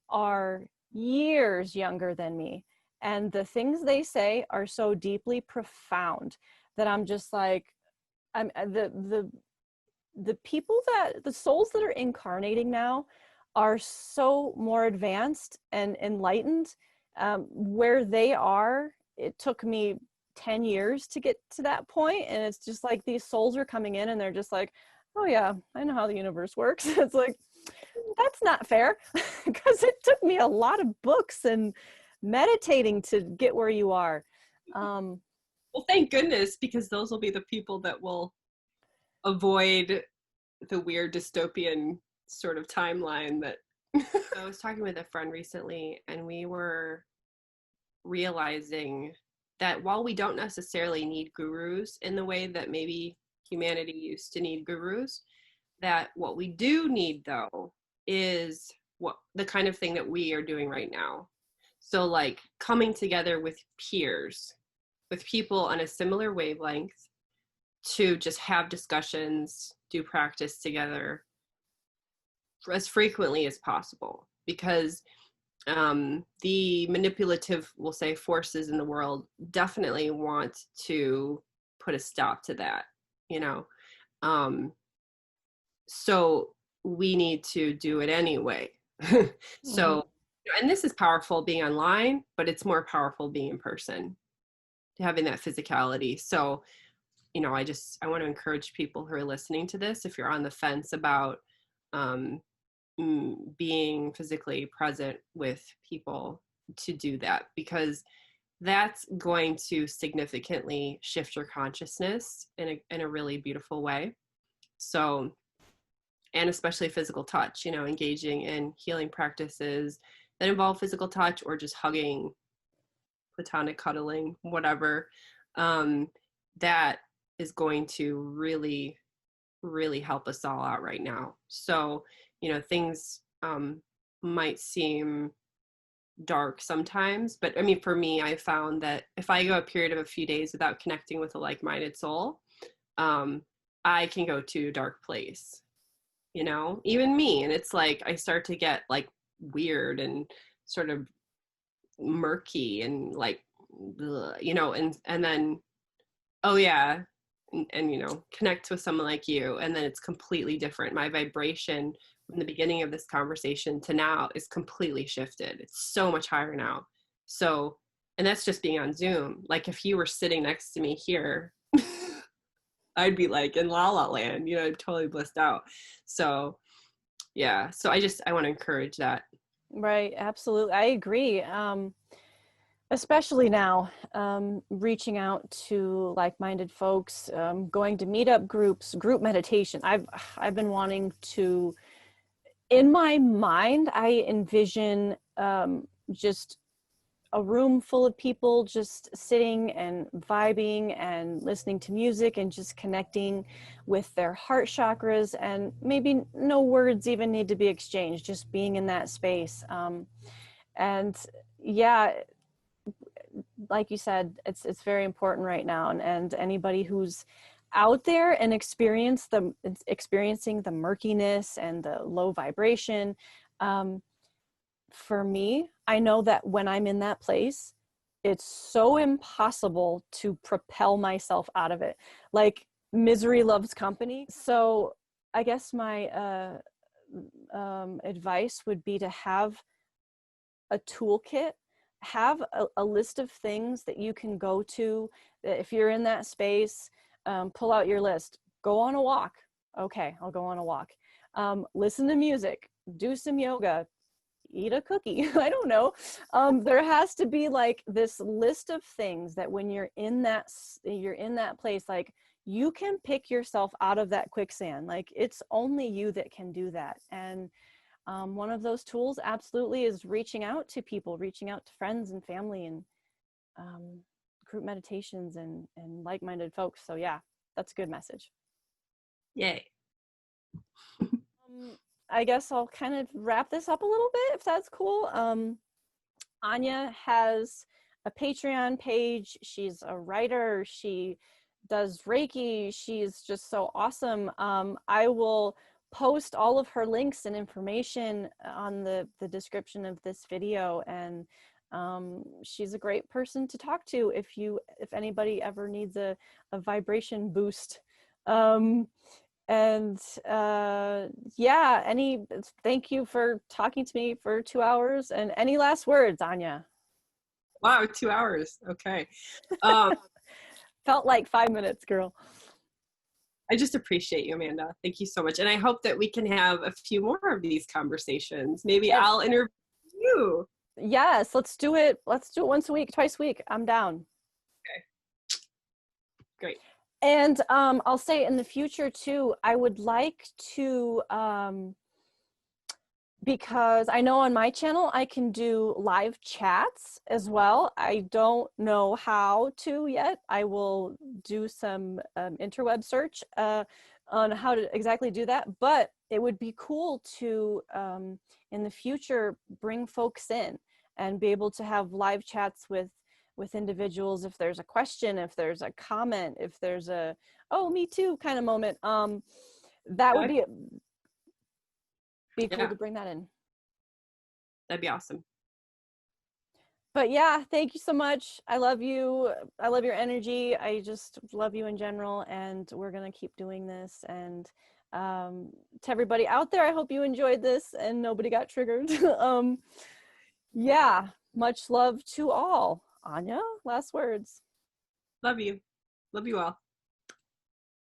are years younger than me. And the things they say are so deeply profound that I'm just like, I'm the people that the souls that are incarnating now are so more advanced and enlightened. Where they are, it took me 10 years to get to that point, and it's just like these souls are coming in and they're just like, oh yeah, I know how the universe works. It's like, that's not fair, because it took me a lot of books and meditating to get where you are. Well, thank goodness, because those will be the people that will avoid the weird dystopian sort of timeline that I was talking with a friend recently, and we were realizing that while we don't necessarily need gurus in the way that maybe humanity used to need gurus, that what we do need though is what the kind of thing that we are doing right now. So like coming together with peers, with people on a similar wavelength, to just have discussions, do practice together as frequently as possible, because the manipulative, we'll say, forces in the world definitely want to put a stop to that, you know. So we need to do it anyway. So, and this is powerful being online, but it's more powerful being in person, having that physicality. So, you know, I want to encourage people who are listening to this, if you're on the fence about being physically present with people, to do that, because that's going to significantly shift your consciousness in a really beautiful way. So, and especially physical touch, you know, engaging in healing practices that involve physical touch, or just hugging, platonic cuddling, whatever, that is going to really, really help us all out right now. So, you know, things might seem dark sometimes, but I mean, for me, I found that if I go a period of a few days without connecting with a like-minded soul, I can go to a dark place, you know, even me. And it's like, I start to get like weird and sort of murky and like, you know, and then, oh yeah, and you know, connect with someone like you, and then it's completely different. My vibration from the beginning of this conversation to now is completely shifted. It's so much higher now. So, and that's just being on Zoom. Like if you were sitting next to me here, I'd be like in la la land, you know, totally blissed out. So yeah, so I want to encourage that. Right, absolutely. I agree. Especially now, reaching out to like-minded folks, going to meetup groups, group meditation. I've been wanting to, in my mind, I envision just a room full of people just sitting and vibing and listening to music and just connecting with their heart chakras, and maybe no words even need to be exchanged, just being in that space. And yeah, like you said, it's very important right now, and anybody who's out there and experiencing the murkiness and the low vibration, for me, I know that when I'm in that place, it's so impossible to propel myself out of it. Like misery loves company. So I guess my advice would be to have a toolkit, have a list of things that you can go to. If you're in that space, pull out your list, go on a walk, Okay, I'll go on a walk. Listen to music, do some yoga, eat a cookie. I don't know. There has to be like this list of things that when you're in that place, like you can pick yourself out of that quicksand. Like it's only you that can do that. And one of those tools absolutely is reaching out to people, reaching out to friends and family, and group meditations and like-minded folks. So yeah, that's a good message. Yay. I guess I'll kind of wrap this up a little bit if that's cool. Anya has a Patreon page. She's a writer. She does Reiki. She's just so awesome. I will post all of her links and information on the description of this video. And she's a great person to talk to if anybody ever needs a vibration boost. And yeah, thank you for talking to me for 2 hours. And any last words, Anya? Wow, 2 hours. Okay. Felt like 5 minutes, girl. I just appreciate you, Amanda. Thank you so much. And I hope that we can have a few more of these conversations. Maybe Yes. I'll interview you. Yes, let's do it. Let's do it once a week, twice a week. I'm down. Okay. Great. And I'll say in the future too, I would like to, because I know on my channel I can do live chats as well. I don't know how to yet. I will do some interweb search on how to exactly do that, but it would be cool to in the future bring folks in and be able to have live chats with individuals if there's a question, if there's a comment, if there's a oh me too kind of moment. That would be cool to bring that in. That'd be awesome. But yeah, thank you so much. I love you. I love your energy. I just love you in general, and we're gonna keep doing this. And to everybody out there, I hope you enjoyed this and nobody got triggered. Yeah, much love to all. Anya, last words. Love you. Love you all.